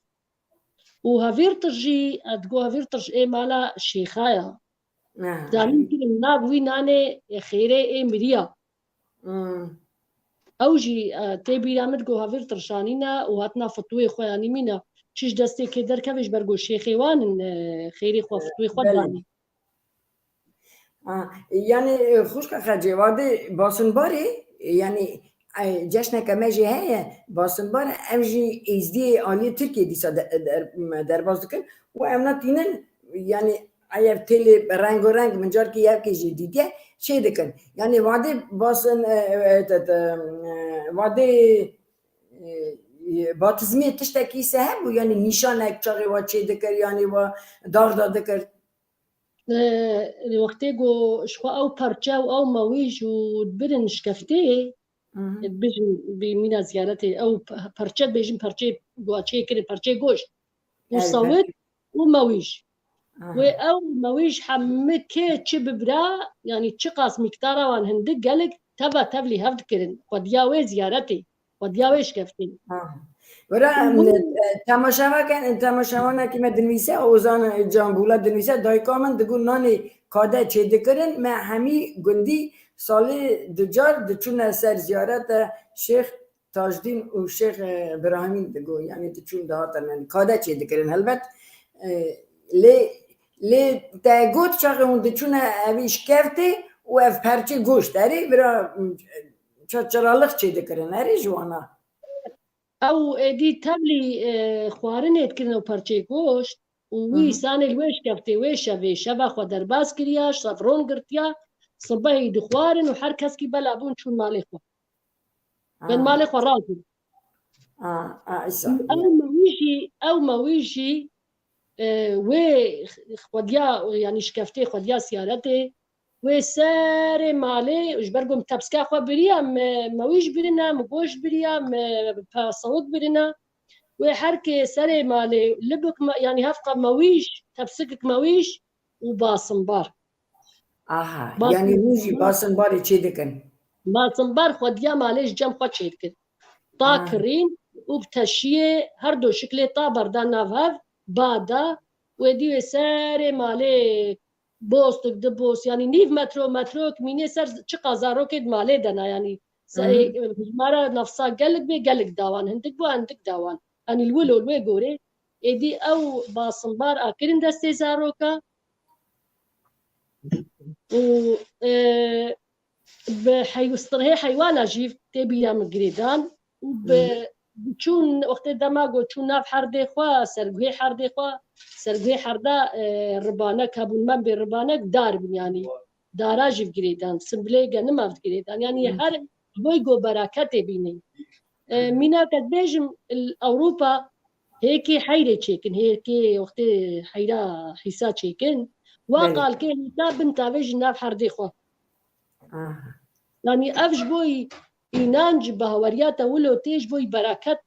B: وهافيرتجي تقول هافيرتج إيه مالا الشيخايا زانين كل الناب وين أنا خيري إيه مريا أوجي تبي رامد جو هافيرتر شانينا وهاتنا فطوي خواني مينا شش دستي كدر كفيش برجو الشيخوان خيري خو فطوي خداني
A: يعني خوش كخجي وادي باسنباري يعني جشن کمجی هست باسنبار امجی ازدی عالی ترکیه دیسا در باز دکن و امنا تینن یعنی اگر تل رنگ و رنگ منجار که یکی جدیدیه چه دکن یعنی وادی باسن وادی باتزمی تشتکی سهم و یعنی نشان یک چاقی و چه دکر یعنی و دار دکر
B: وقتی گو شخوا او پرچه و او مویج و برن شکفته بيجن بمينا زيارتي او برشات بيجن برشي غواتشي كده برشي جوش وصوت ومويج او مويج حمكي تشببرا يعني تشقاس مقدارا وان هندق قالك تبلي هفد كرن ودياوي زيارتي ودياويش كفتين
A: ورا تماشاوانا که دنویسه اوزان جانگولا دنویسه دایکامن دگون نانی کاده چه دکرن ما همی گندی سالی دجار دچون سر زیارت شیخ تاجدین و شیخ ابراهیمی دگو یعنی دچون دهاتن کاده چه دکرن البته لی تاگوت چاقه اون دچون اویش کفته و اف پرچه گوشت داری برا چرالیق چه دکرن اری جوانا
B: او دي تبلي خوارنه تكرنو پرچه گوشت وی سان الويش كفتي ويش شبا خو درباس كرياش صفرون قرتيا صباحي دخوارن وحر كسكي بلعبون شون مالي خو بن مالي خو راجل او ما ويجي وي خوديا يعني شكفتي خوديا سيارتي وسار مالي وجبرقم تبسكا خو بريا مويش برنا مقوش بريا صوت برنا وحركة سري مالي لبك يعني هفقة مويش تبسكك مويش وباصنبار
A: يعني روجي باصنبار چه دكن
B: باصنبار خوديا ماليش جم خود چه دكن طاكرين وبتشيه هردو شكلي طابر دا نافهف بادا ودي ساري مالي بوستك دبوس يعني نيف متروك ميني سر چقا زاروك مالي دنا يعني مرة نفسا قلق بي قلق داوان هندك داوان يعني الولو الويقوري ايدي او باصنبار اكرن دستي زاروكا و بحيوسترهي حيوانا جيف تبيا مقريدان بچون وقت دماغو چون ناف حردي خوا سرگوی حردي خوا سرگوی حردا ربانك هبون من بربانك دار بن يعني داراج بقريدان سمبليغا نما بقريدان يعني هر بويغو بركاتي بيني مينا كتبيجم اوروبا هيكي حيرة تشيكن هيكي وقت حيرة حيسا تشيكن وقال كي نتابن تابيج ناف حردي خوا يعني افج بوي ينانج بهورياتا ولو تيج بوي بركات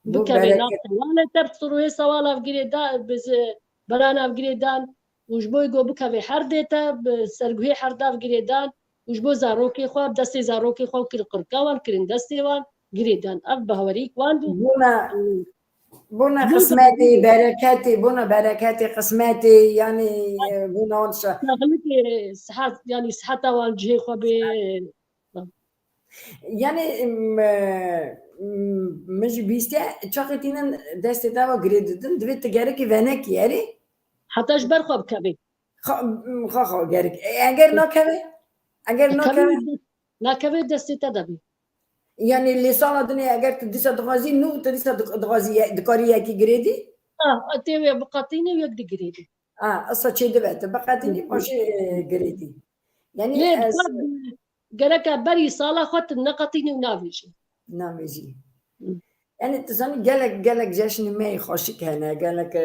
B: بكبي ناس وانا ترصرو هي سوالا بقريدان بز برانا بقريدان وش بوي جو بكبي حرديتا بسرقوي حردا بقريدان وش بو زاروكي خوا بدستي زاروكي خوا كل قرقاوان كرين دستي وان قريدان اب بهوريك واندو
A: بونا قسماتي بركاتي بونا بركاتي قسماتي يعني بونا ونشا
B: نغمتي صحات يعني صحتا والجي خوا بي
A: يعني مش بيستا تشاقتين دستي تاوا قريدن دويت تجارك فانك ياري
B: حتى اجبر خوا بكبي
A: خا جارك اگر نكبه اگر نكبه
B: لا كبي دستي تدبي
A: يعني اللي صار الدنيا اگر تديسا دغازي نو تديسا دغازي دكاريه كي جريدي
B: تيوي بقاتيني ويك دي جريدي
A: اصلا شي دبعت بقاتيني ماشي جريدي يعني
B: ليه قالك بري صالة خط النقطيني ونافيجي
A: نافيجي يعني تسمي قالك جاشني ما يخشك هنا قالك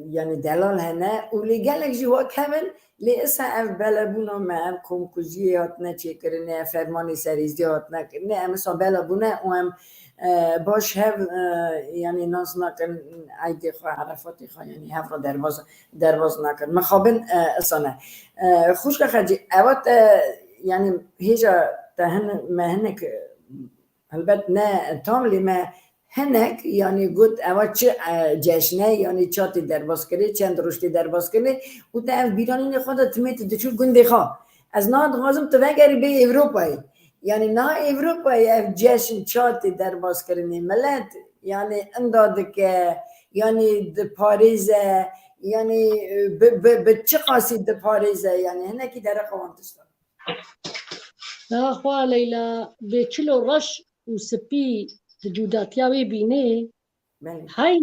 A: يعني دلال هنا واللي قالك جوا كمان لسه اف بلبونا معكم كوزياتنا تشكرنا فرماني سريزياتنا نه مثلا بلبونا وهم باش هف يعني ناس نکن عیدی خو عرفاتی خو يعني هف را درواز نکن مخابن اصلا خوش که خدی اوت يعني هيجا تهن ما هنك البته نه تاملی ما هنك يعني قلت اوت چه جشنه يعني چاتی درباز کردی چند روشتی درباز کردی و تا بیرانی خود تمیت دچور گنده خوا از ناد غازم تو وگری به اروپایی يعني نا اروپایی اف جشن چاتی درباز کردی ملت يعني اندادك يعني د پاریس يعني بچه قاسی د پاریس يعني هناك در قوانتشتن
B: اخوا ليلى بچلو رش وسبي جوداتياوي بيني هاي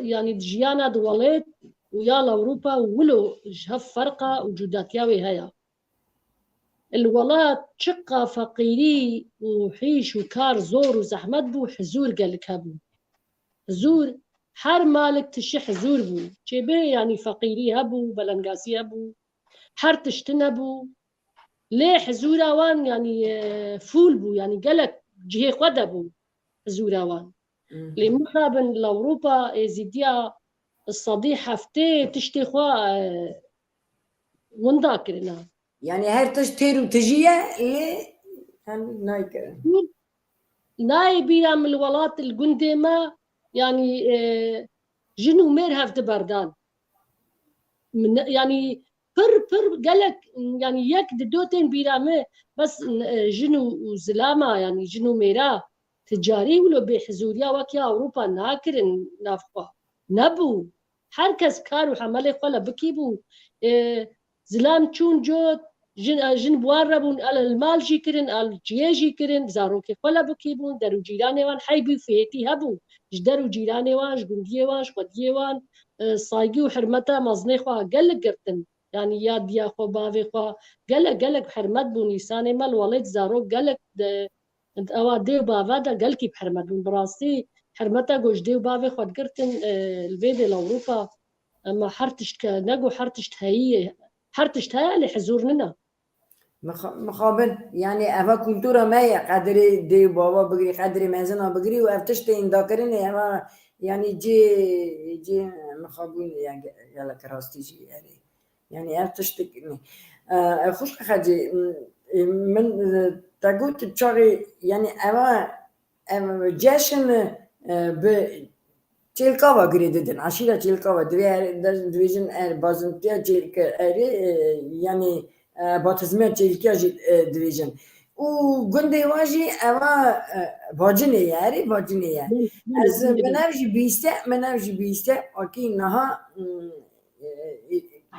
B: يعني دجيانا دولت ويا اوروبا ولو جهف فرقه وجوداتياوي هيا الولات شقة فقيري وحيش وكار زور وزحمت بو حزور قالك هبو حزور حر مالك تشي حزور بو جيبه يعني فقيري هبو بلنقاسي هبو حر تشتنبو ليه حزورا وان يعني فول بو يعني قالك جهي خدا بو حزورا وان لمقابل لأوروبا زيديا الصديحة فتي تشتي خوا ونداكرنا
A: يعني هر تشتيرو تجيه اللي يعني نايكر
B: ناي بيرا من الولات القندمة يعني جنو ميرها في بردان من يعني بر قالك يعني يك دوتين بيرامه بس جنو وزلامة يعني جنو ميرا تجاري ولو بحزوريا وكيا أوروبا ناكرن نافقا نبو هركز كارو حمله قلا بكيبو زلام چون جوت جن بواربون على المال جي كرن على جيجي كرن زاروكي قلا بكيبون درو جيراني وان حيبي فيتي هبو جدرو جيراني وان جنديه وان خديه وان صايقي وحرمتها مزني خوا قالك قرتن يعني يا ديا خو بافي خوا قالك حرمت بو نيساني مال ولد زاروك قالك اوا ديو بافادا قالكي بحرمت بون براسي حرمتها جوج ديو بافي خود قرتن البيد لاوروبا اما حرتشت نقو حرتشت هي حرتشت هي اللي حزورنا
A: مخابن يعني أفا كولتورا ما قدري دي بابا بقري قدري مازنا بقري وأفتشت إن ذاكرني أما يعني جي مخابن يعني يلا كراستي جي يعني أفتشتك خوش خدي من تقول تشاري يعني أما جاشن به چلکاوا گریدن عشیره چلکاوا دویژن بازنتیا چلک یعنی باتزمه چلکیا دویژن و گنده واجی اما باجنه یاری باجنه یه از منافجی بیسته اکی نها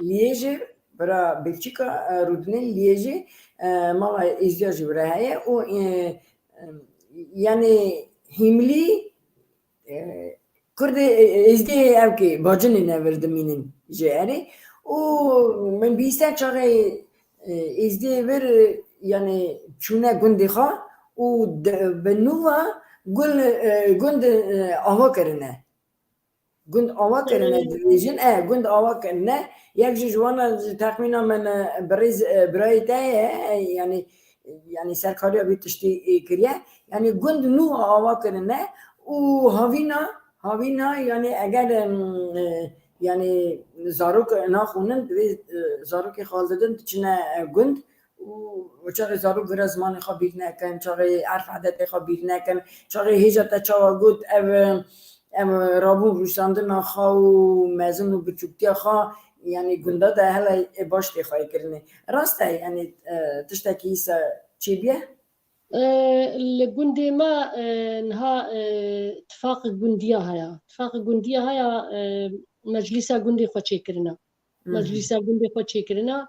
A: لیجه برا بلژیکا رودنه لیجه مالا ازدیاجی برای هیه و یعنی هیملی کرد ازدی او که باجنه نوردمینن جاری و من بیسته چاقه ازدی ور yani çune gundi xo û bi nûva gund ava kirine. Gund ava kirine dibêjin gund ava kirine yek ji wana texmîna min birayê te ye yani serkariya vê tiştî kiriye yani gund nû ava kirine û havîna yani eger yani zarok naxwînin divê zarokê xal didin diçine gund وچاقی زارو گر زمان خواه بیر نکن چاقی عرف عدد خواه بیر نکن چاقی هیجا تا چاوا گود او رابون روشاندن خواه و مزن و بچوکتی خواه یعنی گنده ده هلا باشتی خواهی کرنه راسته یعنی تشتاکی ایسا چی بیه؟
B: الجندي ما نها اتفاق جندية هيا اتفاق جندية هيا مجلسة جندي خوشي كرنا مجلسة جندي خوشي كرنا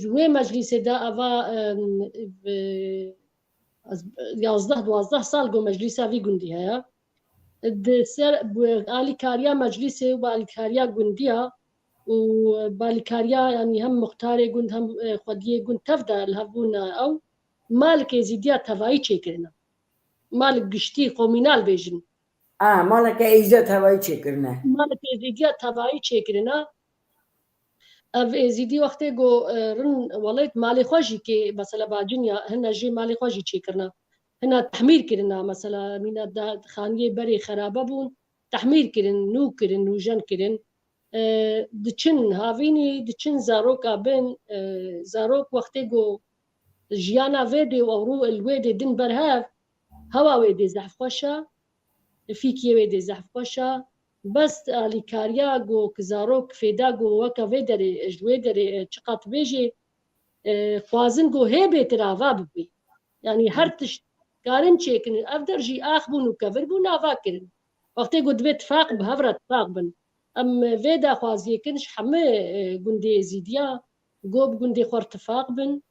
B: جوی مجلس دا اوا 11-12 سال گو مجلس وی گوندی هیا سر آلیکاریا مجلس و آلیکاریا گوندیا و بالکاریا يعني هم مختار گوند هم خودی گوند تفدا الهبون او مالک زیدیا توایی چیکرنا مالک گشتی قومینال بیجن
A: مالک ایزا توایی چیکرنا
B: مالک زیدیا توایی چیکرنا اف ازیدی وقتی گو رن ولایت مالی خوشی که مثلا باجنیا هن جی مالی خوشی چی کرنا هن تحمیر کرنا مثلا مینا دا خانیه بری خرابه بون تحمیر کرن نو کرن نو جن کرن دچن هاوینی دچن زاروکا بین زاروک وقتی گو جیانا ویدی و رو الویدی دن برهاف هوا ویدی زحف خوشا فيكي ويدي زحف خوشا بس اليكاريا جو كزاروك فيدا جو وكا فيدري جويدري چقات بيجي خوازن جو هيبه ترافا ببي يعني هرتش كارن چيكن افدر جي اخ بونو كفر بو نافا كرن وقتی جو دوی اتفاق بهفر اتفاق بن ام فيدا خوازي كنش حمي گوندي زيديا جو بگوندي خور اتفاق بن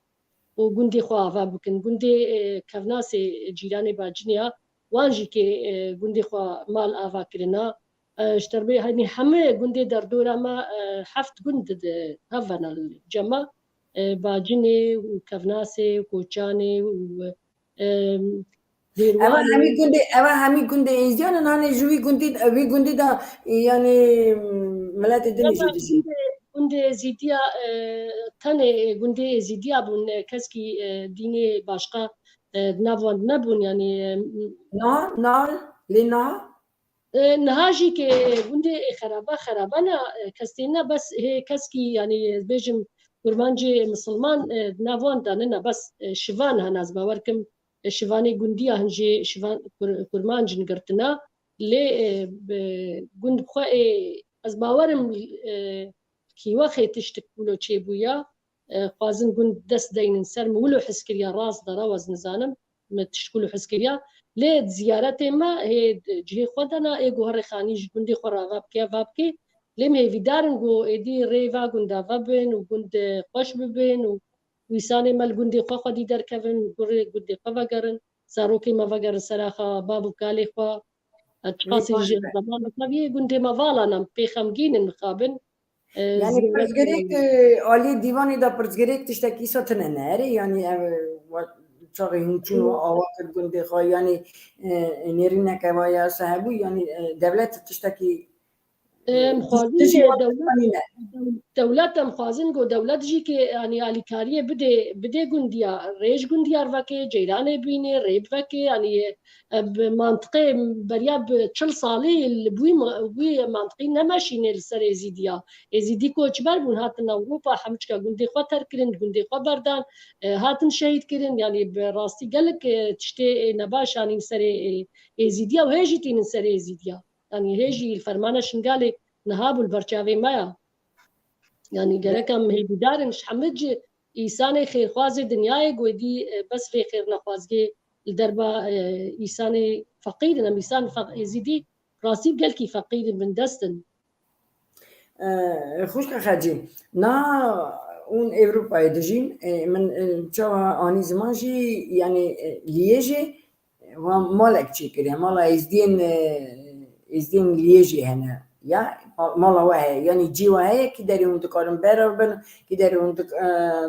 B: و گوندي خوافا بكن گوندي كفناسي جيراني باجنيا وانجي كي گوندي خوا مال آفا كرنا اشتربي هني حمي گوندي در دورا ما حفت گوند هفنا الجمع باجني وكفناسي وكوچاني و
A: اما همي گوند ایزیان نانه جوی گوندی دا yani ملت دنی جدیدی
B: گوند زیدیا تنه گوند زیدیا بون کسکی دینی باشقا ناوان نبون يعني
A: نال لنا
B: نهاجي كي بندي خرابانا كستينا بس هي كسكي يعني بيجم كرمانجي مسلمان نافون داننا بس شفان هناز باوركم شفاني جندية هنجي شفان كرمانجي نقرتنا لي جند بخوا از باورم كي وخي تشتكولو تشيبويا قازن جند دست دين سر مولو حسكريا راس دراوز نزانم تشتكولو حسكريا لید زیارت ما هی جه خودنا ایگو هر خانیش گندی خورا واب که لیم هی ویدارن گو ایدی ریوا گندا وابن و گند خوش ببین و ویسانه مال گندی خو خودی در کفن گوری گندی خو وگرن ساروکی ما وگر سراخا بابو کالی خو اشخاص زمان طبیعی گندی ما والا نم پیخمگین مخابن
A: yani pırzgerek Ali divani da pırzgerek tişteki satın nere yani çağı hınçun ve avakır günde yani nerine kevaya sahibi yani devlet tişteki
B: مخوازن
A: تجي وقت
B: دولت
A: ثانية.
B: دولت مخوازن گو دولت جی که یعنی آلیکاریه بده گندیا ریج گندیا وکه جیرانه بینه ریب وکه یعنی بمنطقه بریا ب 40 سالی بوی منطقی نماشینه لسر ازیدیا ازیدی کوچبر بون هاتن اوروپا همچکا گندی خوا تر کرن گندی خوا بردان هاتن شهید کرن یعنی براستی گلک تشتی نباش یعنی سر ازیدیا و هیجی تین سر ازیدیا يعني هيجي الفرمانة شنقالي نهاب البرشاوي مايا يعني قالكم هي بدارن شحمج إيساني خير خوازي دنياي قويدي بس في خير نخوازي الدربة إيساني فقير أنا إيسان يزيدي راسي قالكي فقير من دستن
A: خوش خاجي نا اون اوروبا دجين من جوا اني زمان جي يعني ليجي ومالك تشكر مالا ازدين ليجي هنا يا مالا وهي يعني جي وهي كداري هم دكارن برابر كداري هم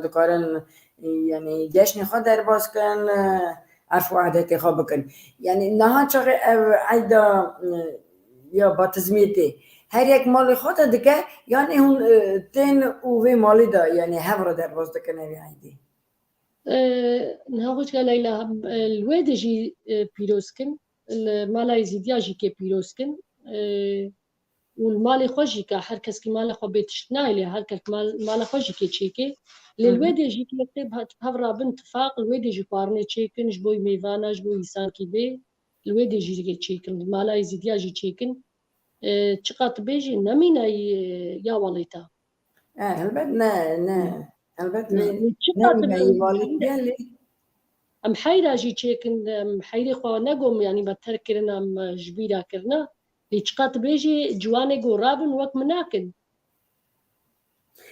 A: دكارن يعني جشن خدر باز كان عرف وحدة خابكن يعني نها شغل عيدا یا با تزمیتی هر یک مال خود دکه یعنی اون تن اوه مالی دا یعنی هفره در باز دکه نوی عیدی
B: نهاوش قال ليلى الواد جي بيروسكن المالا يزيديا جي كي بيروسكن والمالي خوجي كا هر كس كي مال خو بيتشنا لي هر كس مال خوجي كي تشيكي للواد جي كي يكتب هفرا بنتفاق الواد جي بارني تشيكن جبوي ميفانا جبوي سان كي بي الواد جي كي تشيكن مالا يزيديا جي تشيكن تشقات بيجي نمينا يا واليتا
A: البته نه البته
B: تشقات
A: نمیگه ای والی بیالی
B: ام حيرة جي تشيكن ام حيري خو نقوم يعني بتر كرنا ام جبيرا كرنا ليشقات بيجي جواني جو رابن وك مناكن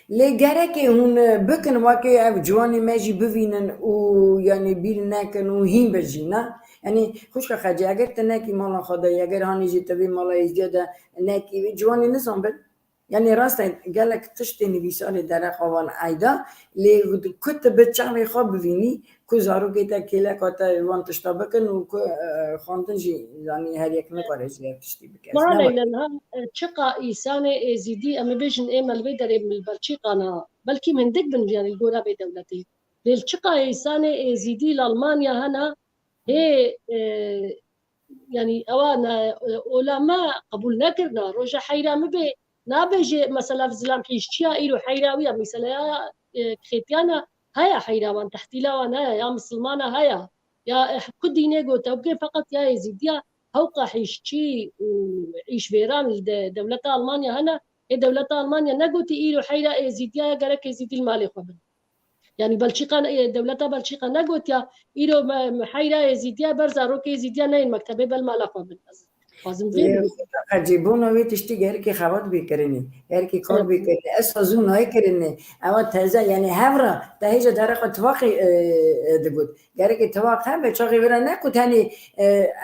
A: لی گره که هون بکن واقعی اف جوانی ماجی ببینن و یعنی بیل نکن و هیم بجی نه یعنی خوش که خجی اگر تنکی مالا خدای اگر هانی جی تبی مالا ازیاده نکی جوانی نزان بد يعني راستا قال لك تشتني بيسالي در خوان عيدا لي كنت بتشعبي خاب بفيني كو زارو كيتا كيلا كاتا وان تشتابكن و خاندن جي يعني هر يك نكاره جي تشتي بكاس
B: ما
A: نما
B: ليلى تشقا إيساني زيدي أما بيجن إيما البيدر من البلشيقة بلكي من دق بن يعني الجورا بدولتي للتشقا إيساني زيدي لألمانيا هنا هي يعني أوانا علماء قبول نكرنا رجع حيرا مبي نابجي مثلا في زلام حيشتيا إيرو حيراوية مثلا كريتيانا هيا حيراوان تحتيلا وانا يا مسلمانا هيا يا كدي نيجو توقي فقط يا يزيديا هوقا حيشتي وعيش فيران دولة ألمانيا هنا دولة ألمانيا نقوتي إيرو حيرا يزيديا قالك يزيدي المالي خبن يعني بلشيقة دولة بلشيقة نقوت يا إيرو محيرا يزيديا برزا روكي يزيديا نين مكتبة بالمالي خبن لازم فين
A: جيبونا وي تشتي غير كي خبط بيكرني غير كي كار بيكرني اسازون هاي كرني اما تازا يعني هفرا تهيجا درق اتفاقي دغود غير كي اتفاق هم بچاقي ورا نكو تاني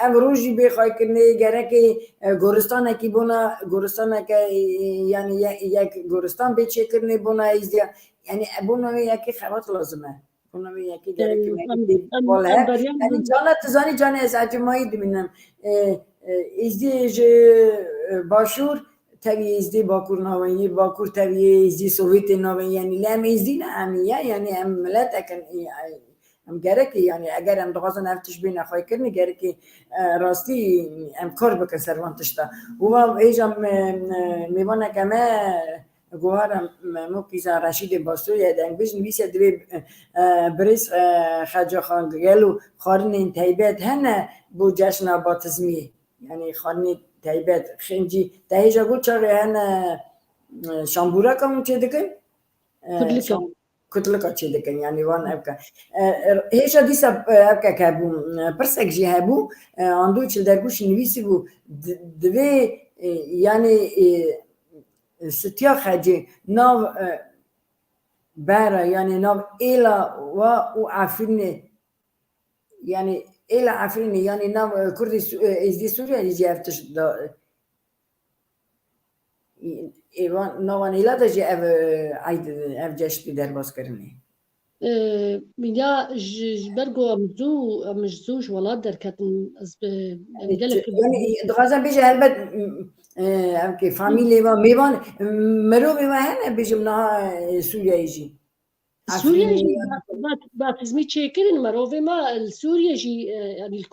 A: ام روجي بخاي كرني غير كي غورستان كي بونا غورستان كي يعني يك غورستان بيچ كرني بونا ازيا يعني بونا يكي خبط لازمه بونا يكي غير كي والله يعني جانا تزاني جانا از اجماعي دمنم ازدی باشور تبی ازدی باکور ناوینی باکور تبی ازدی سوویت ناوینی یعنی لام ازدی نه همیه یعنی هم ملت اکن هم گرکی یعنی اگر هم دغازن افتش بین اخوای کرنی گرکی راستی هم کار بکن سروانتش تا و ایجام میوانه کمه گوهرم موکیزا رشید باستوی دنگ بیش نویسه دوی بریس خجا خان گلو خارن این تایبت هنه بو جشن باتزمی يعني خاني تايبات خنجي تايجا قلت شغل أنا شامبورا كم تشدكن كتلك تشدكن يعني وان أبكا هيش ديسا أبكا كابو برسك جي هابو عندو تشل دربوش نويسي بو دوي يعني ستيا خاجي ناو بارا يعني ناو إلا وعفرني يعني إلى عفريني يعني نام كردي إزدي سوريا يجي أفتش دا إيوان نوان إلا دا جي أف عيد أف جشت در باز كرني
B: یا برگو امزوج ولاد درکتن از يعني قالك
A: يعني دغازا بيجي هلبت اوكي فاميلي ميوان مروبي ما هنا بيجي منها سوريا يجي
B: سوريا
A: عفريني
B: جي باتزمي تشيكرين مروفي ما سوريا جي يعني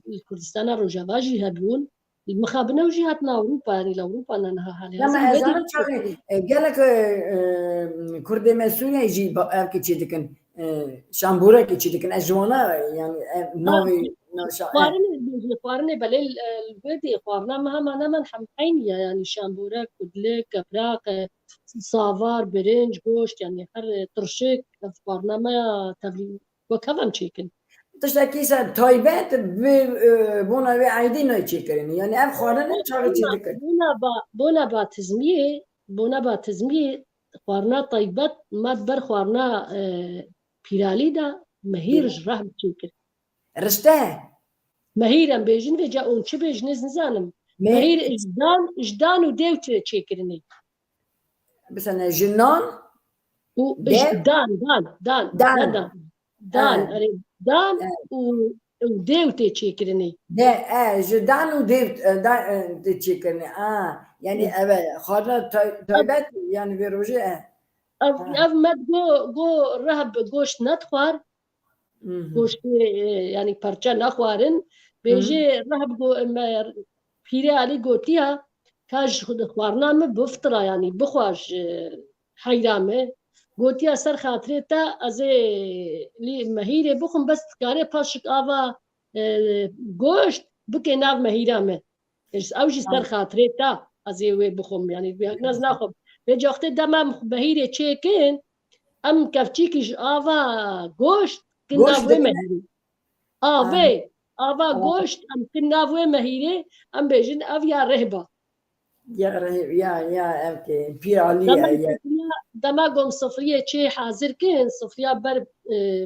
B: الكردستان الرجاء جي هبيون المخابنة وجهتنا أوروبا يعني لأوروبا أنها حالي
A: لما
B: هذا
A: ازانا تشاغي قالك كردي ما سوريا يجي اوكي تشيدكن شامبورا كي تشيدكن اجوانا يعني نوي نو شا
B: قارني بليل البيتي قارنا مهما أنا من حمحينيا يعني شامبورا كدلك كبراق صافار برنج گوشت يعني هر ترشيك قارنا ما تبري وكذا تشيكن
A: تشتكي سا تايبات بونا بي عيدي نو تشيكرين يعني اف خارن تشاغي تشيدكن
B: بونا باتزمي خوارنا طيبت ما تبر خوارنا بيرالي دا مهير جراه بتشيكر
A: رشته
B: مهير ام بيجن في جاون چه بيجنز نزانم مهير اجدان وديو تشيكرني
A: بس انا جنان
B: و
A: ديف
B: دان
A: دان
B: دان وديو تشيكرني
A: ده جدان وديف تشيكرني يعني ابا خارنا تايبات يعني بروجه
B: اف مد جو رهب گوشت نتخوار گوشت يعني پرچه نخوارن بيجي رهب جو پیره علی گوتیا کاش خود خوارنامه بفترا يعني بخواش حیرامه گوتیا سر خاطره تا از لی مهیره بخون بس کاره پاشک آوا گوشت بکه ناو مهیرامه اوجی سر خاطره تا از وی بخوم يعني ناز ناخب بيجي وقت دمام مهیره چیکن ام کفچیکش آوا گوشت کناوه مهیره آوا گوشت ام کناوه مهیره ام بیجن او یا رهبا
A: يا اوكي بيرالي
B: دما قوم صفرية چه حاضر كن صفرية بر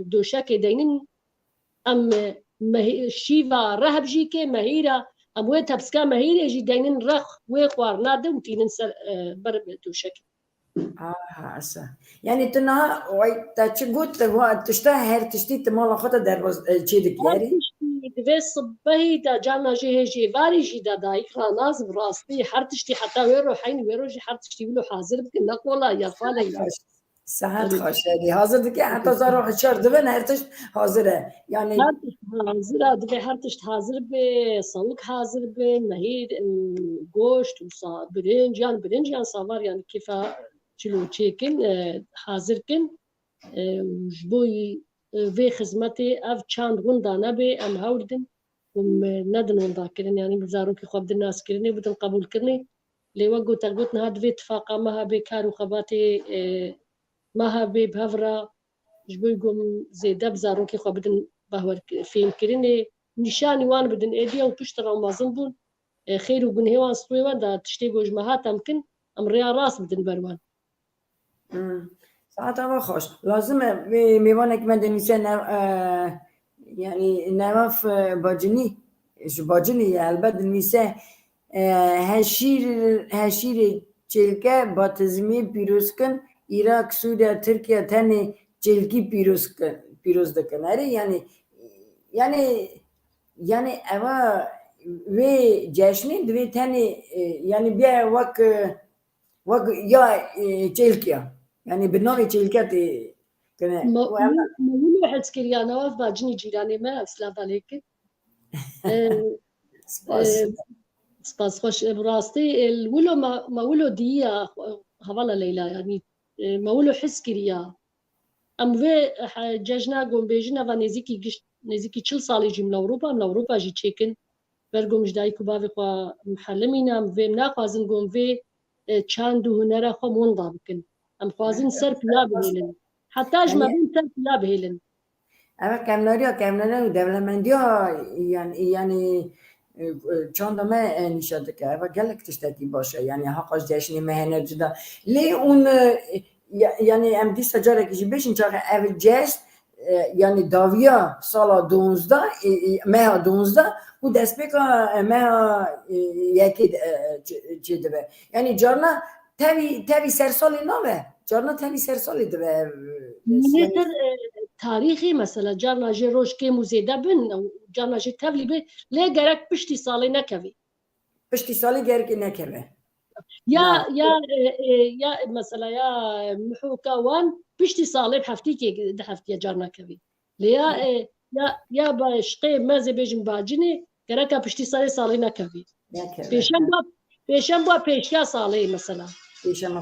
B: دوشك دينن ام شيفا رهب جيكي مهيرة ام وي تبسكا مهيرة جي دينن رخ وي خوار نادم تينن بر دوشك
A: هسه يعني تنها وي تشغوت تشتا هر تشتي تمالا خطا در باز چيدك يعني
B: دوی صبحی دا جانا جه جیواری جی دا دایک راناز براستی هر تشتی حتی ویرو حین ویرو جی هر تشتی ولو حاضر بکن نقولا یا فالا
A: ساعات خوش يعني حاضر دكي حتى زارو حشر دبن هر تشت حاضره يعني
B: هر تشت حاضر دوی هر تشت حاضر به صلق حاضر به نهید گوشت و برنج يعني صوار يعني كيف چلو چیکن حاضر کن جبوی في خدمتي اف چند غندا نبي ام هوردن ندن وندا كرني يعني بزارو كي خوب الناس كرني بدن قبول كرني لي وقو تلقوت نهاد في اتفاقا ما بي كارو خباتي ما بي بهفرا جبوي قوم زيدا بزارو كي خوب بدن بهور فين كرني نشاني وان بدن ايديا وبشترا وما زنبون خير وقن هيوان سطوي وان دا تشتي بوج مهات امكن ام ريا راس بدن بروان
A: ساعات ما خوش لازم میوانك من دنيسه يعني نواف باجني شو باجني البته دنيسه هشیر چلکه با تزمی پیروز کن عراق سوریه ترکیه تنی چلکی پیروز دکن اره yani eva ve ceşni dve tane yani bir vak ya çelkiya yani bir novi çelkiya te kene
B: مولو واحد سكريا نواف باجني جيراني ما السلام عليكم سپاس خوش براستی الولو ما ولو دیا حوالا ليلى يعني ما ولو حس كريا ام في جاجنا قوم بيجنا نزيكي 40 سالي جي من اوروبا جي تشيكن برقوم جداي كوبافي خوا محلمينا ام في مناخوازن قوم في چاندو هنرا خوا موندا بكن ام خوازن سر بلا بهيلن حتى ما بين سر بلا بهيلن
A: اما کمناریا و دولمندی ها yani چندمه نشاده که و گلک تشتتی باشه yani حقاش جشنی مهنه جدا لی اون yani ام دی سجاره کشی بشین چاقه اول جشن yani داویا سالا 12 ماه 12 و دست بکا ماه یکی چی دوه yani جارنا تاوی سرسالی نامه جارنا تاوی سرسالی دوه
B: منتر تاریخی مثلا جارنا جی روش که موزیده بن و جارنا جی تبلی به لی گرک پشتی سالی نکوی
A: پشتی سالی گرکی نکبه
B: یا
A: نه
B: یا مثلا یا محوکا وان پشتی سالی بحفتی که ده هفتی جارنا کوی لیا یا باشقی مزه بیجم باجنه گرکا پشتی سالی نکوی
A: نکبه
B: پیشم با پیشکا سالی مثلا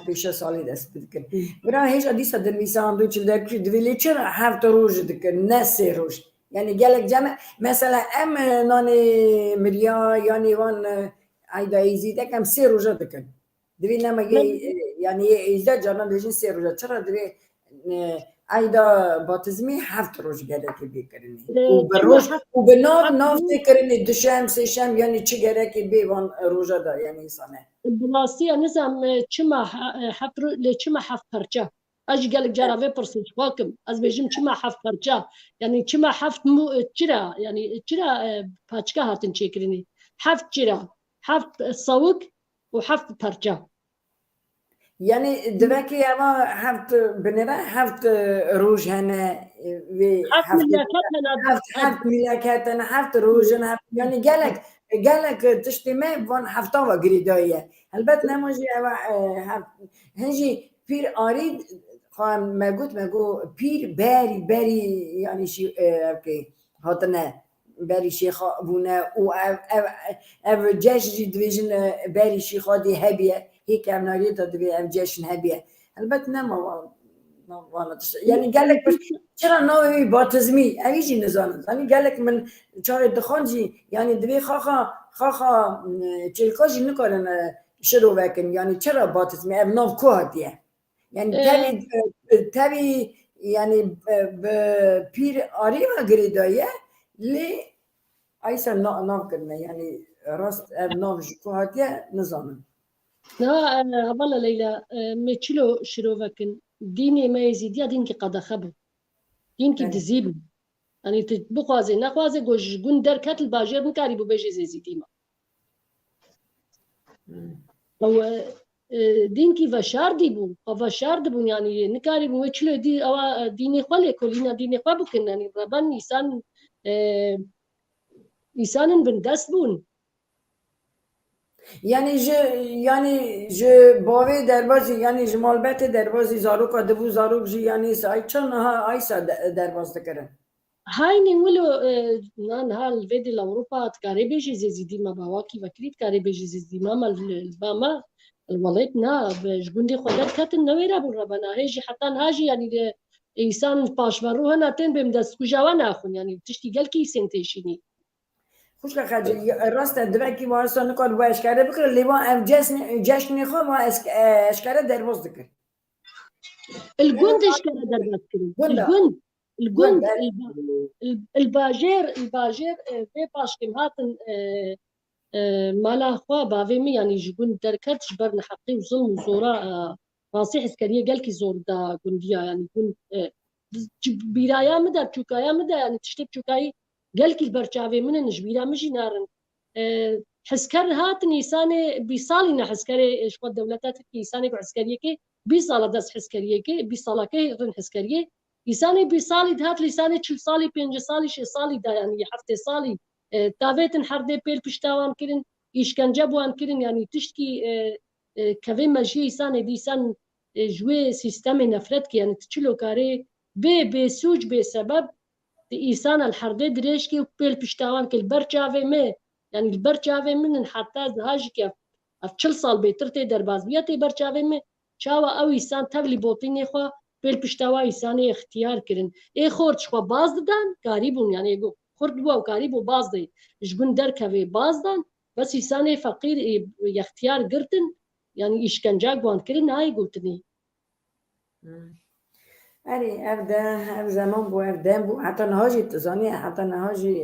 A: پیشا سالی دست بکن برا هیچ دیسا در میسان دو چل در کشید ولی چرا هفت روز دکن نه سه روز یعنی گلک جمع مثلا ام نانی مریا یعنی وان ایدا ایزی دکم سه روز دکن دوی نما یعنی ایزده جانا دیجین سه روز چرا دوی ایدا باتزمی هفت روز گلکی بیکرنی و به ناف تکرنی دوشم سشم یعنی چه گلکی بی وان روزا دا یعنی انسانه
B: بلاستي نظام چما حف پرچه اجي قالك جرى برسي واكم از بيجم چما حف پرچه يعني چما حف چرا يعني چرا پاچكا هاتن چيكريني حف چرا حف صوك وحف پرچه
A: يعني دباكي اما هفت بنرا هفت روج هنا
B: حف
A: هفت ملاكات انا هفت روج انا يعني قالك تشتي ما فون هفتا وقريدايه البت نموجي هفت هنجي بير اريد خان ما قلت بير باري يعني شي اوكي هاتنا باري شيخا بونا و اف جاش ديفيجن باري شيخا دي هبيه هيك عملية تدبي أم جيش هبية البته نما والله يعني قال لك بس ترى نوعي باتزمي أيجي نزان يعني قال لك من شهر الدخانجي يعني دبي خاخا تلكاجي نكرن شروع وكن يعني ترى باتزمي أم نوف كوهدية يعني تبي يعني بير أريما قريداية لي أيسا نوف كنا يعني راست أم نوف كوهدية نظام
B: لا والله ليلى متشلو شروفكن ديني ما يزيد يا دينك قد خبو دينك دزيب يعني تبقازي نقازي جوج جندر كتل باجر نكاري ببيجي زيزيديما هو دينكي فشار ديبو فشار دبون يعني نكاري بمتشلو دي أو ديني خالي كلنا ديني خابوكن يعني ربان إنسان بن دسبون
A: يعني ج باوی دربازی یعنی جمالبت دربازی زاروک دبو زاروک جی یعنی سای چون ها آیسا درباز دکرن
B: هاي نقولو نان هال فيدي لأوروبا تكاري بيجي زيزيدي ما باواكي وكريت كاري بيجي زيزيدي ما الباما الوليت نا بجبندي خدر كاتن نويرا بربنا هيجي حتى هاجي يعني إنسان باش مروها ناتين بمدس كجوانا أخون يعني تشتي قال كي سنتيشيني
A: خوش که خجی راست دبکی وارسان کار و اشکاره بکر لیوان ام جشن خو ما اشکاره درباز دکر
B: الجند اشكال دربات كريم الجند الباجير في باشكم هاتن مالا خوا بافيمي يعني جبن دركات جبرنا حقي وظلم وزورا راسي عسكريه قال كي زور دا جنديا يعني كون بيرايا مدى بشوكايا مدى يعني تشتي بشوكاي قال كي البرشافي من نجبيرا مجي نارن حسكر هاتن يساني بيصالينا حسكري شو الدولتات كي يساني عسكريه كي بيصال داس حسكريه كي بيصالا كي رن حسكريه يساني بيصالي دهات لساني 4 صالي 5 صالي 6 صالي دا يعني هفته صالي تابتن حرده بيل پشتاوان کرن ایشکنجه بوان کرن يعني تشتكي كفي مجي يسان ديسان جوي سيستم نفرت كي يعني تشلو كاري بسوج بسبب إيسان الحرده دريش كي بيل پشتاوان كل برچاوي ما يعني البرچاوي من حتى هاجي كي افچل سال بيترتي درباز بياتي برچاوي ما چاوا او إيسان تغلي بوتيني خو بيل پشتاوا إيسان اختيار کرن اي خورچ خو باز ددان قريبون يعني يقول خرد بوا وقريب وباز دي جبن دركوي باز دان بس يساني فقير اختيار قرتن يعني إشكنجا قوان كرن هاي قلتني
A: أري أبدا زمان بو أبدا بو حتى نهاجي تزاني حتى نهاجي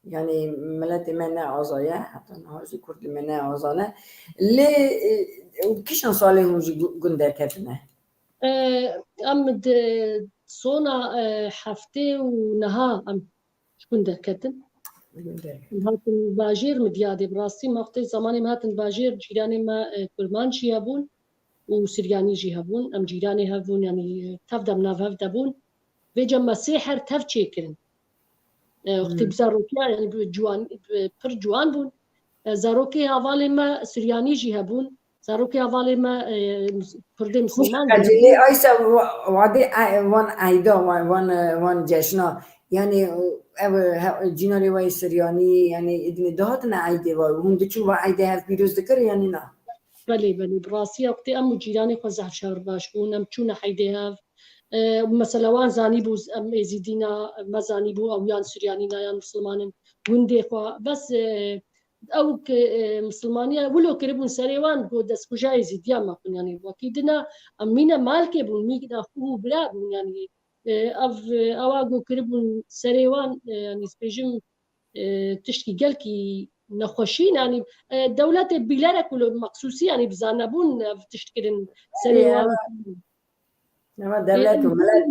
A: يعني ملت منا عزايا حتى نهاجي كرد منا عزانا ليه وكيشان صالح هوجي قندر كتنا
B: أمد صونا حفتي ونها أم شكون دركتن هاتن باجير مديادي براسي ما وقت زماني ما هاتن باجير جيراني ما كرمان شيابون وسرياني جي هبون ام جيراني هبون يعني تفدا مناف هفدا بون بيجا مسيحر تفشي كرن وقتی بزاروکیا يعني جوان پر جوان بون زاروکی هوالی ما سریانی جی هبون زاروکی هوالی ما کرد
A: مش
B: مسلمان جی
A: خجلی
B: هبون
A: آیسا وادي وان عيدا وان جشنا يعني جيناري واي سرياني يعني إدني دهاتنا عيدة وهم دشوا عيدة هف بيروز ذكر يعني نا
B: بله بله براسي وقتی ام جیرانی خو زهر شهر باش بون ام چون حیده هف مثلا وان زانی بو ام ازیدینا ما زانی بو او یان سریانی نا یان مسلمانن وندي خو بس او مسلمانيه ولو كربون سريوان بو دس كجاي زيديا ما كن يعني وكيدنا امينا مالكي بون مينا خو بلا بون يعني اف اواغو كربون سريوان يعني سبيجم تشتكي قالكي نخوشين يعني دولات بلارة كل مقصوصي يعني بزانبون تشتكي سريوان
A: نما دولات وملات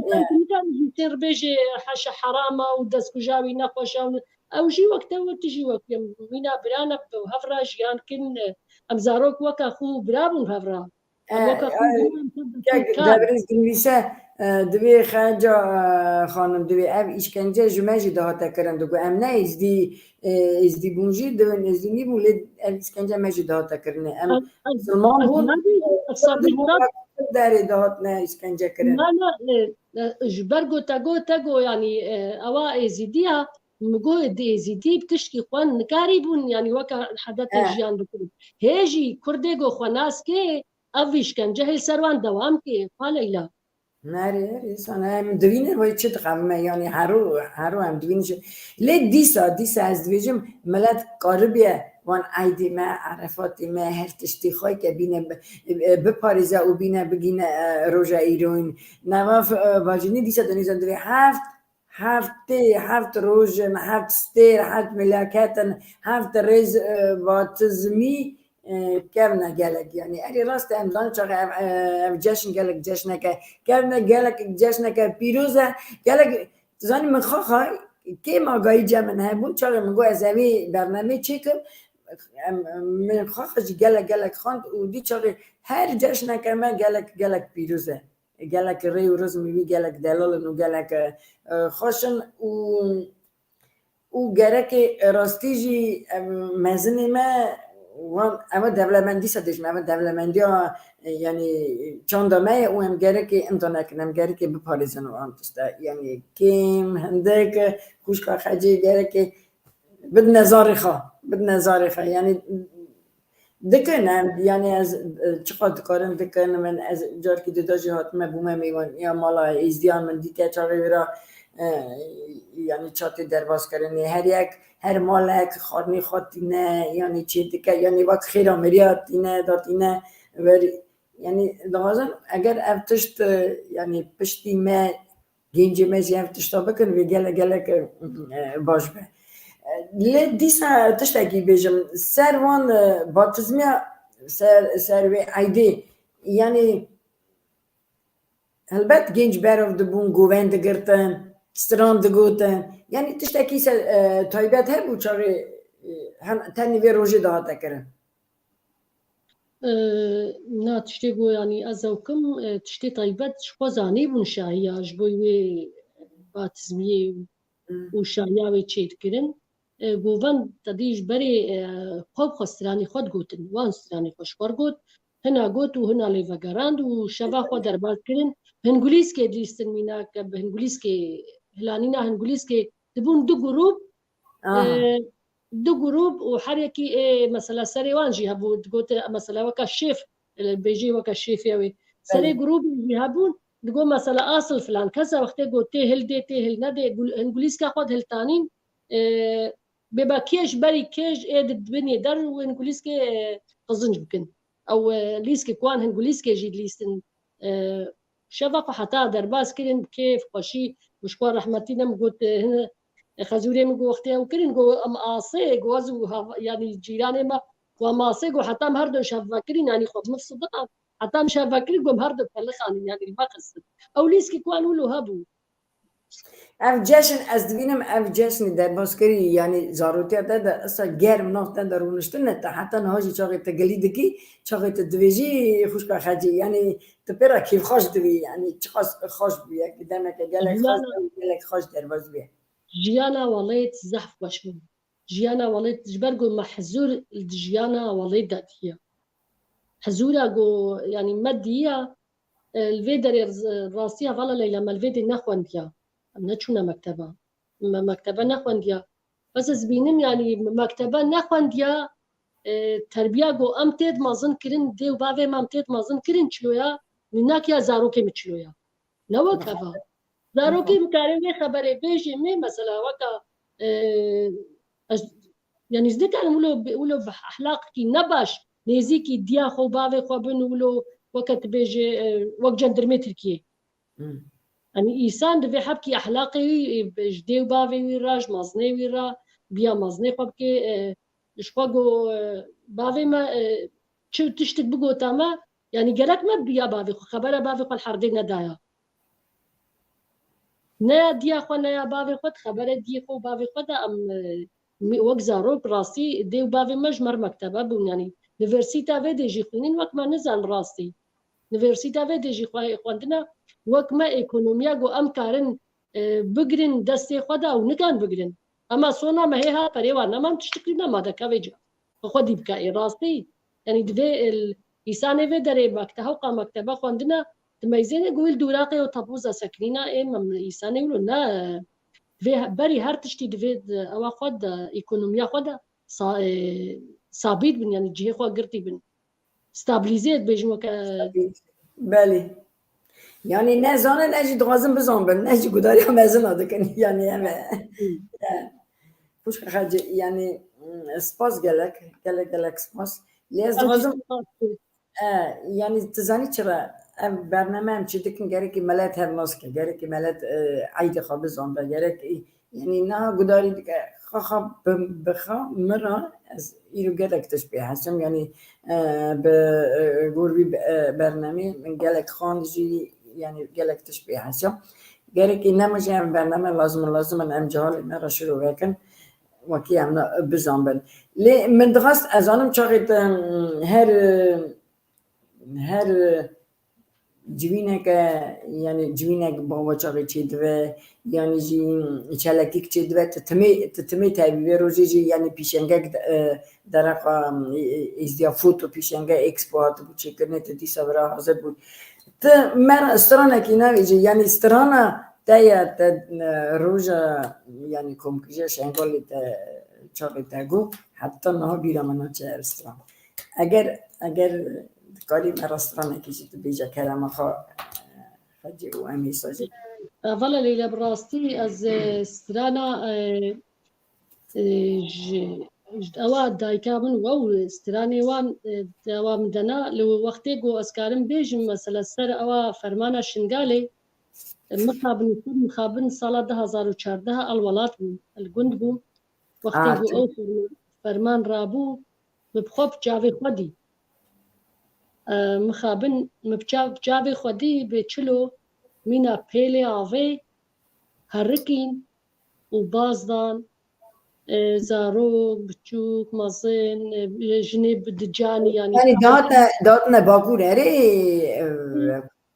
B: كان تربيجي حاشا حرامة ودس كجاوي نقوشا او جي وقت او تجي وقت مينا برانا بهفرا جيان كن امزاروك وكا خو برابون هفرا ام وكا خو برابون كار
A: دبرز دنیسه دوی خانجا خانم دوی اب işkence جمعی دهات کردن دو ام نه ازدی بونجی دوی ازدی نی بوله اب işkence مجی دهات کردن ام مسلمان بون
B: الصابرات
A: داری دهات نه işkence کردن
B: لا لا جبرجو تاجو يعني اوا ازيديها مجو دي زيدي بتشكي خوان نكاريبون يعني وكا حدث جيان بكون هيجي كرديجو خواناس كي افيش كان جهل سروان دوام كي قال لا
A: نری سانه هم دوینه وای چه تقمه یعنی هرو هم دوینش لی دیسا از دویجم ملت قاربیه وان عیدی ما عرفاتی ما هر تشتی خواه که بینه بپاریزه و بینه بگینه روژه ایرون نواف باجینی دیسا دنیزن دوی هفت روز هفت ستیر هفت ملاکتن هفت ریز باتزمی كرنا قالك يعني أنا راست أم لانشة جشن قالك جشنك كرنا قالك جشنك بيروزة قالك تزاني من خاخا كيما جاي جمنها بون شغل من جوا زمي برنامج شكل من خاخا قالك خان ودي شغل هر جشنك ما قالك بيروزة قالك ري وروز مي قالك دلال إنه قالك خشن و قالك راستيجي مزني ما اما دولمندی سدش اما دولمندی ها یعنی چندمه او هم گره که امتحان کنم گره که بپاریزن و آنتسته یعنی کم هنده که خوشکا خجی گره که بد نظاری خواه یعنی دکنم یعنی از چقدر کارم دکنم من از جار که دودا جهات بومه میوان یا مالا ازدیان من دیگه چاقی را یعنی چاتی درواز کردنی هر مالک خارنی خاطینه یعنی چی دیگه یعنی وقت خیره مریاتینه داتینه ولی یعنی لازم اگر افتشت یعنی پشتی ما گنجی مزی افتشتا بکن و گله باش به دیسا تشتاکی بیجم سر وان باتزمیا سر و عیده یعنی البته گنج براف دبون گووند گرتن ستراند گوتن یعنی تشتاکی تایبت هر بود چاره تنی وی روژه دهات کرن
B: نا تشتي جو يعني أزوكم تشتي طيبات شخوزاني بون شاهية جبوي باتزمية وشاهية ويتشيد كرن جوفان تديج بري خوب خستراني خود جوتن وان ستراني خوشوار جوت هنا جوت وهنا ليفاجراند وشبا خود دربات كرن هنجوليس كي ديستن ميناك بهنجوليس كي هلانينا هنجوليس كي تبون دو جروب دو جروب وحركي مثلا سريوان جي هبو تقول مثلا وكا الشيف بيجي وكا الشيف يوي سري جروب يهبون تقول مثلا اصل فلان كذا وقت تقول تهل دي تهل ندي انجليز كاخد هلتانين بيبقى كيش بري كيش ايد الدنيا در وانجليز كي قزنج بكن او ليسكي كوان انجليز كي جي ليستن شبق حتى درباس كرن كيف قشي مشكور رحمتينا قلت هنا خزوري من وقتها وكرين جو ام آسي جوازو يعني جيراني ما وما آسي جو حتى مهردو شافاكرين يعني خد نفس الضغط حتى مش شافاكرين جو مهردو فلخاني يعني الباقس او ليسكي كوانو له هبو
A: اف جشن از دوینم اف جشن در باسکری یعنی زاروتی ده اصلا گرم نافت در رونشتن تا حتی نهاجی چاقی تگلیده کی چاقی تدویجی خوش که خجی یعنی تپرا کیف خوش دوی یعنی چخواست خوش بیه که دمه که گلک خوش دوی گلک خوش در باز بیه
B: جيانا وليت زحف بشمن جيانا وليت جبرجو محزور جيانا وليت داتيا حزورا جو يعني مدية الفيدر راسية فلا ليلة ما الفيدر نخوان ديا نتشونا مكتبة مكتبة نخوان ديا بس زبينم يعني مكتبة نخوان ديا تربية جو أمتد مازن كرين دي وبعدين ما أمتد مازن كرين چلويا نناك يا زاروكي مچلويا نوا كفا زاروكي مكارم خبره بيجي مي مثلا وكا يعني زدك أنا ولو بأخلاقي نباش نزيكي ديا خو باوي خو بن ولو وقت بيجي وقت جندرمي تركيا يعني إنسان دفي حبكي أخلاقي بجدي وباوي ويراج مازني ويرا بيا مازني خو بكي شقاقو باوي ما شو تشتك بقو تاما يعني قالك ما بيا باوي خو خبره باوي خو الحردي ندايا نه دیا خو نه باوی خود خبره دی خو باوی خود ام وقت زارو راستی دی باوی مجمر مکتبه بون یعنی یونیورسیتا و دی جی خونین وقت ما نزان راستی یونیورسیتا و دی جی خواندنا وقت ما اکونومیا گو ام کارن بگرین دستی خدا و نکان بگرین اما سونا ما هي پریوان نمام تشتکلینا ما دکا ویجا خودی بکای راستی یعنی دوی ایسانه و دره مکتبه خواندنا تميزين يقول دوراقي وطبوزة سكرينا من إنسان يقولوا نا في بري هر تشتي دفيد أو خد إيكونوميا خدا صابيت بن يعني جهة خوا قرتي بن ستابليزيت بيجوا
A: بله يعني نزانه نجي دوازن بزن بن نجي قداري هم ازن هذا كان يعني هم خوش خرج يعني سپاس گلک سپاس لیز دوازن يعني تزاني چرا برنامه هم چی دکن گره که ملت هم ناسکه گره که ملت عید خواب زنبه گره که یعنی نه گداری دیگه خواه بخواه مرا از ایرو گلک تشبیه هستم یعنی به گروی برنامه من گلک خاندجی یعنی گلک تشبیه هستم گره که نمجه هم برنامه لازم من جهال مرا شروع بکن وکی هم بزنبن لی من دخواست از آنم چاقید هر جوینه که یعنی جوینه که با وچاقی چید و یعنی جی چلکیک چید و تتمی تایبی روزی جی یعنی پیشنگه درقا ازدیا فوتو پیشنگه اکسپوات بود چی کرنه تدی سابرا حاضر بود تا من استرانه که نویجی یعنی استرانه تایا تا روژا یعنی کمکیجه شنگالی تا چاقی تاگو حتی نه بیرا منو چه استران اگر کاری مرسترانه کشید بیجا کلام خجی و امی سازی.
B: والله لیلا براستی از استرانا اواد دایکا من و استرانی وان دوام دنا لو وقتی گو اسکارم بیجم مثلا سر اوا فرمانه شنگالی مخابن سال 2014 الولات الگند بو وقتی گو او فرمان رابو بخوب جاوی خودی مخابن مبجاوی خودی به چلو مینا پیلی آوی هرکین و بازدان زاروک بچوک مازن جنب دجانی
A: یعنی داتنا باکور هره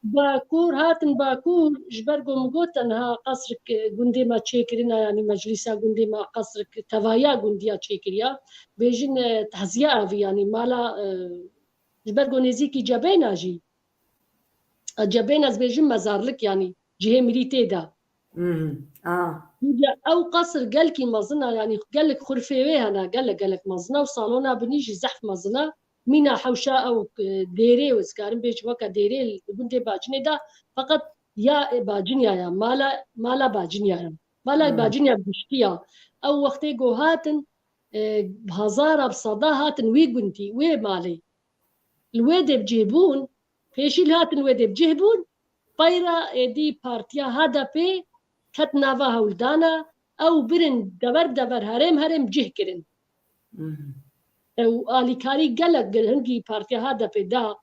B: باکور هاتن باکور جبرگو مگوتن ها قصرک گندی ما چیکرنا یعنی مجلسا گندی ما قصرک توایا گندیا چیکریا بیجن تحزیه آوی یعنی مالا جبرگو نزیکی جبین آجی جبین از بیجن مزارلک یعنی جهه مریته دا او قصر قالكي مازنا يعني قالك خرفيه هنا قالك مازنا وصالونا بنيجي زحف مازنا مينا حوشا او ديري وسكارم بيش وكا ديري بنتي باجني دا فقط يا باجنيا يا مالا باجنيا مالا باجنيا بشتيا او وقتي جو هاتن بهزارة بصدا هاتن وي قنتي وي مالي الويد بجيبون فيشيل هاتن ويد بجيبون بايرا دي بارتيا هذا بي كت نافا هولدانا او برن دبر هرم جه کرن او آلیکاری گلک هنگی پارتیا هادا پیدا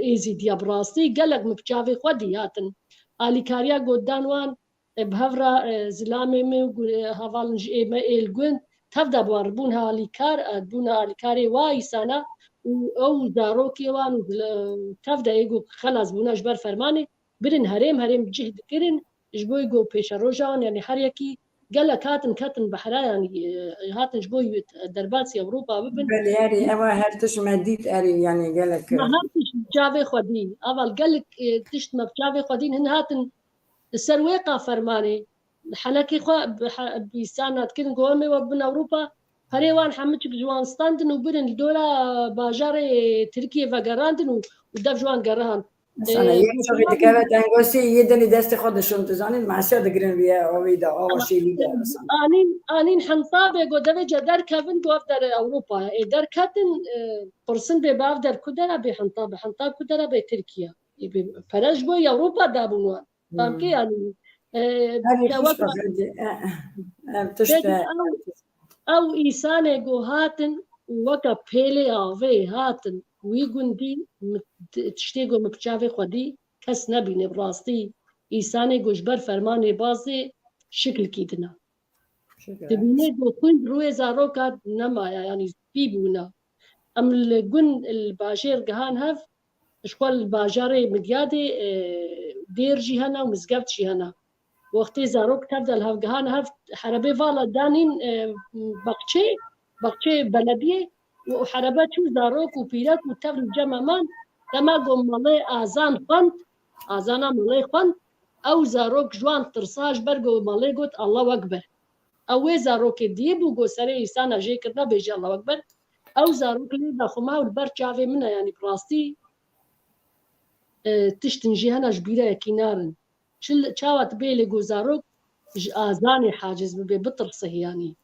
B: ایزی دیا براستی گلک مبچاوی خودی هاتن آلیکاریا گودانوان بهفرا زلامي هافالنج الجون تبدا بواربونها ليكار بونها ليكاري وايسانا او داروكي وان تبدا يقول خلاص بونا جبر فرماني برن هرم جهد كرن جبوي جو بيش روجان يعني حريكي قال كاتن بحرا يعني هاتن جبوي درباتي اوروبا ببن
A: بل اري اوا هرتش مديت اري يعني قالك
B: ما هاتش جافي خدين اول قال لك تشت ما جافي خدين هن هاتن السرويقة فرماني حنكي خو بيسانات كن قومي وبن أوروبا هريوان حمتش بجوان ستاندن وبرن الدولة باجاري تركيا فقراندن ودف جوان قراهن
A: بس انا يشوفي تكابت انغوسي يدني دست خودشون تزانين مع سيد جرين بيا اويدا او شي ليدا
B: آنين حنطابة قو درجة در كابن قوف در أوروبا در كاتن قرصن بباف در كدرة بحنطابة حنطاب كدرة بتركيا فرج بو أوروبا دابونوان فهمكي يعني
A: هذه خوش بفردي بتشتا
B: او إيسانة جو هاتن وكا بيلي آوي هاتن ويقون دي تشتيقو مبتشافي خودي كس نبيني براستي إيسانة جو جبر فرماني بازي شكل كيدنا تبيني جو كن روي زاروكا نما يعني بيبونا أم الجن الباجير جهان هف شكل الباجاري مديادي دير جهنا ومزقفت جهنا وقتی زاروک تبدأ الهفجهان هفت حربي فالا دانين بقشي بلدية وحربات شو زاروك وبيرات وتبل جمامان لما قوم مالي آزان خند آزانا مالي خند أو زاروك جوان ترساج برقو مالي قوت الله أكبر أو زاروك ديب وقو سري إسانا جي كرنا بيجي الله أكبر أو زاروك اللي داخمها والبر جافي منها يعني براستي تشتنجي هنا جبيرة كينارن شاوت بيلي جوزاروك آذاني حاجز بطرسه يعني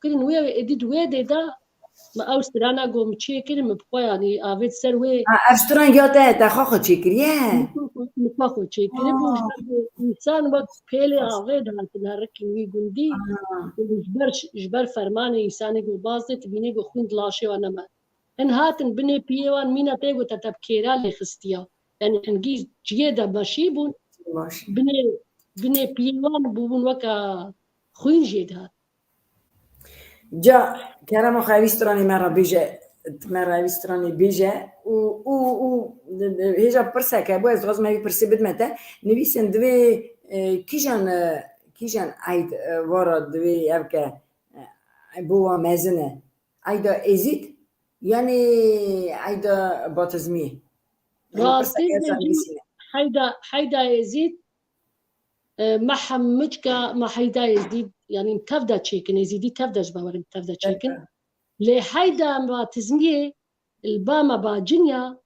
B: كرن ويا إديد ويا دا ما أوسترانا قوم تشي كرن مبقى يعني آفيد سروي
A: أشتران جاته تخاخد شكريه
B: مبقى تشي كرن بوش إنسان وقت بيلي آفيد هالتنا ركن ويقندي جبر فرماني إنساني جو بازت تبيني جو خوند لاشي وانا ما إن هاتن بني بيوان مينا تيجو تتبكيرا لخستيا يعني حنجي جيدا ماشيبون بني بيوان بوبون وكا خوين جيدا
A: جا كرامو خاويستراني مرة بيستراني بيجا و هيجا برسا كابو از غاز ما بيبرسي بدمتا نبيسن دوي كيجان عيد ورا دوي ابكا بوا مازنة عيدا ازيد يعني عيدا باتزمي
B: راستي حيدا يزيد ما حمجكا ما حيدا يزيد يعني تفدا تشيكن يزيدي تفدا جباورم تفدا تشيكن لحيدا ما تزميه الباما باجنيا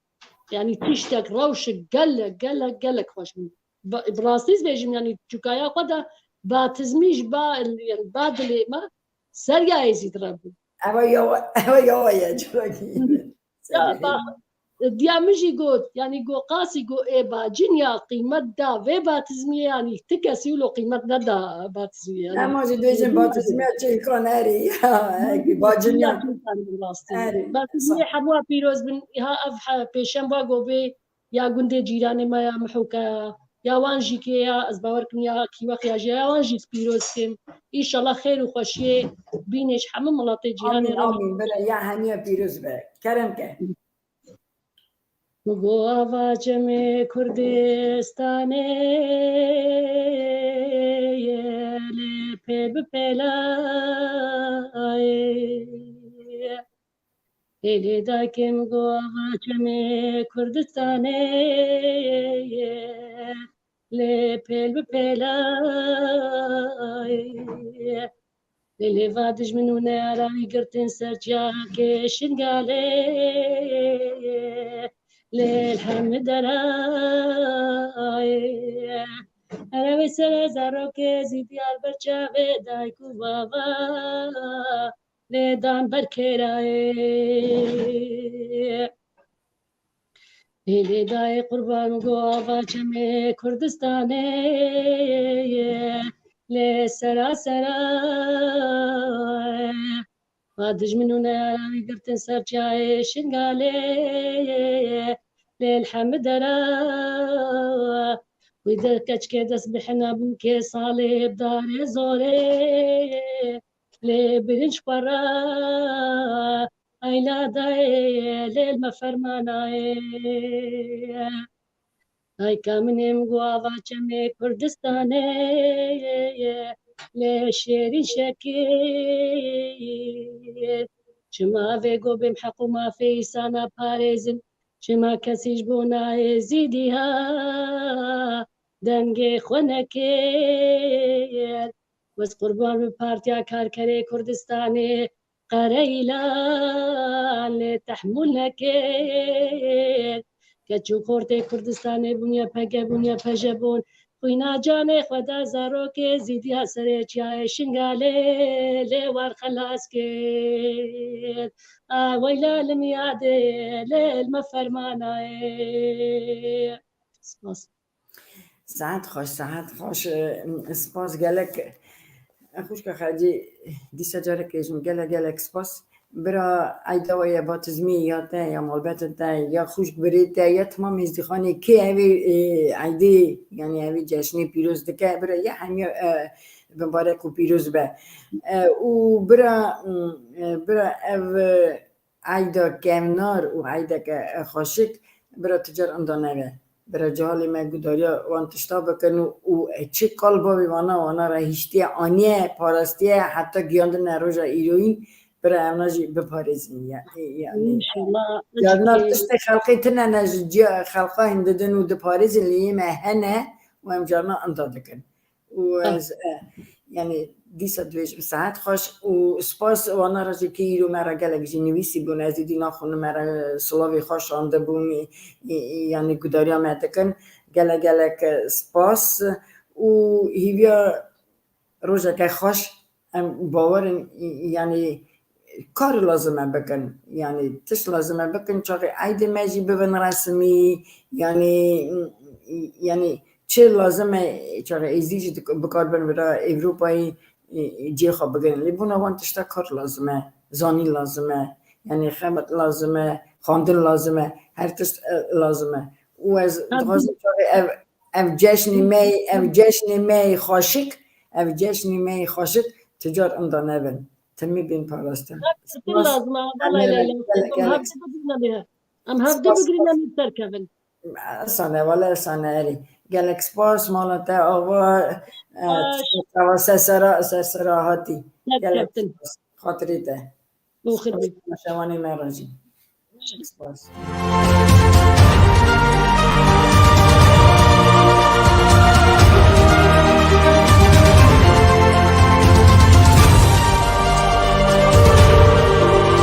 B: يعني تشتك روشك قلق خوش براستيز بيجم يعني جوكايا قدا با تزميش يعني بعد اللي ما سريع يزيد ربي
A: أبا يو يا جوكي
B: ديامجي قوت يعني قو قاسي قو إيه باجنيا قيمة دا في باتزمية يعني تكسي له قيمة دا باتزمية يعني
A: أما جديجن باتزمية شيء كون أري باجنيا
B: باتزمية حبوا بيروز بن ها أف بيشم باقو بي يا قندي جيراني ما يا محوكا يا وانجي كي يا أزباوركم يا كيوخ يا جي يا وانجي بيروز كم إن شاء الله خير وخشية بينش حمم ملاطي جيراني
A: آمين بلا يا هنيا بيروز بك كرمك
B: گو آواجم کردستانه لپه بپلای ایلی داکم گو آواجم کردستانه لپه بپلای لیلی وادش منونه عراقی گرتن سرجا کشنگاله للحمد راي أنا بسر زاروك زيدي البرشا بدايكو بابا لدان بركراي اللي داي قربان قوافا جمي كردستاني لسرا سرا وادج منونا قرتن سرجاي شنقالي للحمد را وإذا كشكي دس بحنا بوكي صالب دار زوري لبرنش برا أيلا داي ليل فرماناي هاي كامنم قواضا چمي كردستاني لشيرين شكي شما فيقو بمحقو ما في سانا باريزن شما كسيش بونا زيديها دنگي خونكي وز قربان بپارتيا كاركري كردستاني قريلا تحملك كچو خورته کردستان بنیا پگه بنیا پجبون خوینا جان خدا زارو که زیدی سر چای شنگاله لوار خلاص که ویلا لمیاده لیل مفرمانه سپاس
A: ساعت خوش سپاس گلک خوش که خرجی دیسا جاره کشم گلک سپاس برا ایدا و یا باتزمی یا تا یا مالبت تا یا خوش برید تا یا تمام ازدخانه که اوی ایده یعنی اوی جشنی پیروز دکه برا یا همی بمبارک و پیروز به و برا او ایدا کمنار و ایدا که خوشک برا تجار اندانه به برای جهالی مگوداریا وانتشتا بکن و چه قلبا وانا را هشتی آنیه پارستیه حتی گیاند نروژا ایروین برای امناجی بپارزین یعنی یادنا تشت خلقی تنه نج خلقا هنددن و دپارزین لیمه هنه و امجارنا اندادکن و یعنی دیسا دویش ساعت خوش و سپاس وانا راجی که ایرو مرا گلک جنویسی بون از دیدی ناخونه مرا سلاوی خوش آنده بون یعنی گداریا مدکن گلک سپاس و هیویا روزا که خوش باورن یعنی کار لازمه بکن یعنی تش لازمه بکن چاقی عید مجی ببن رسمی یعنی چه لازمه چاقی ازدیج بکار بن برای اروپایی جی خواب بگن لیبونا وانتشتا کار لازمه زانی لازمه یعنی خدمت لازمه خواندن لازمه هر تشت لازمه و از دغازم چاقی اف جشن می خاشق تجار امدانه بن تمی بین پاراستن
B: لازمه ام هفته بگیریم ترکبن
A: سانه ولی سانه اری گلک سپاس مالتا آوا سرسرا هاتی گلک سپاس خاطری ته
B: بخیر بید
A: شوانی مراجی سپاس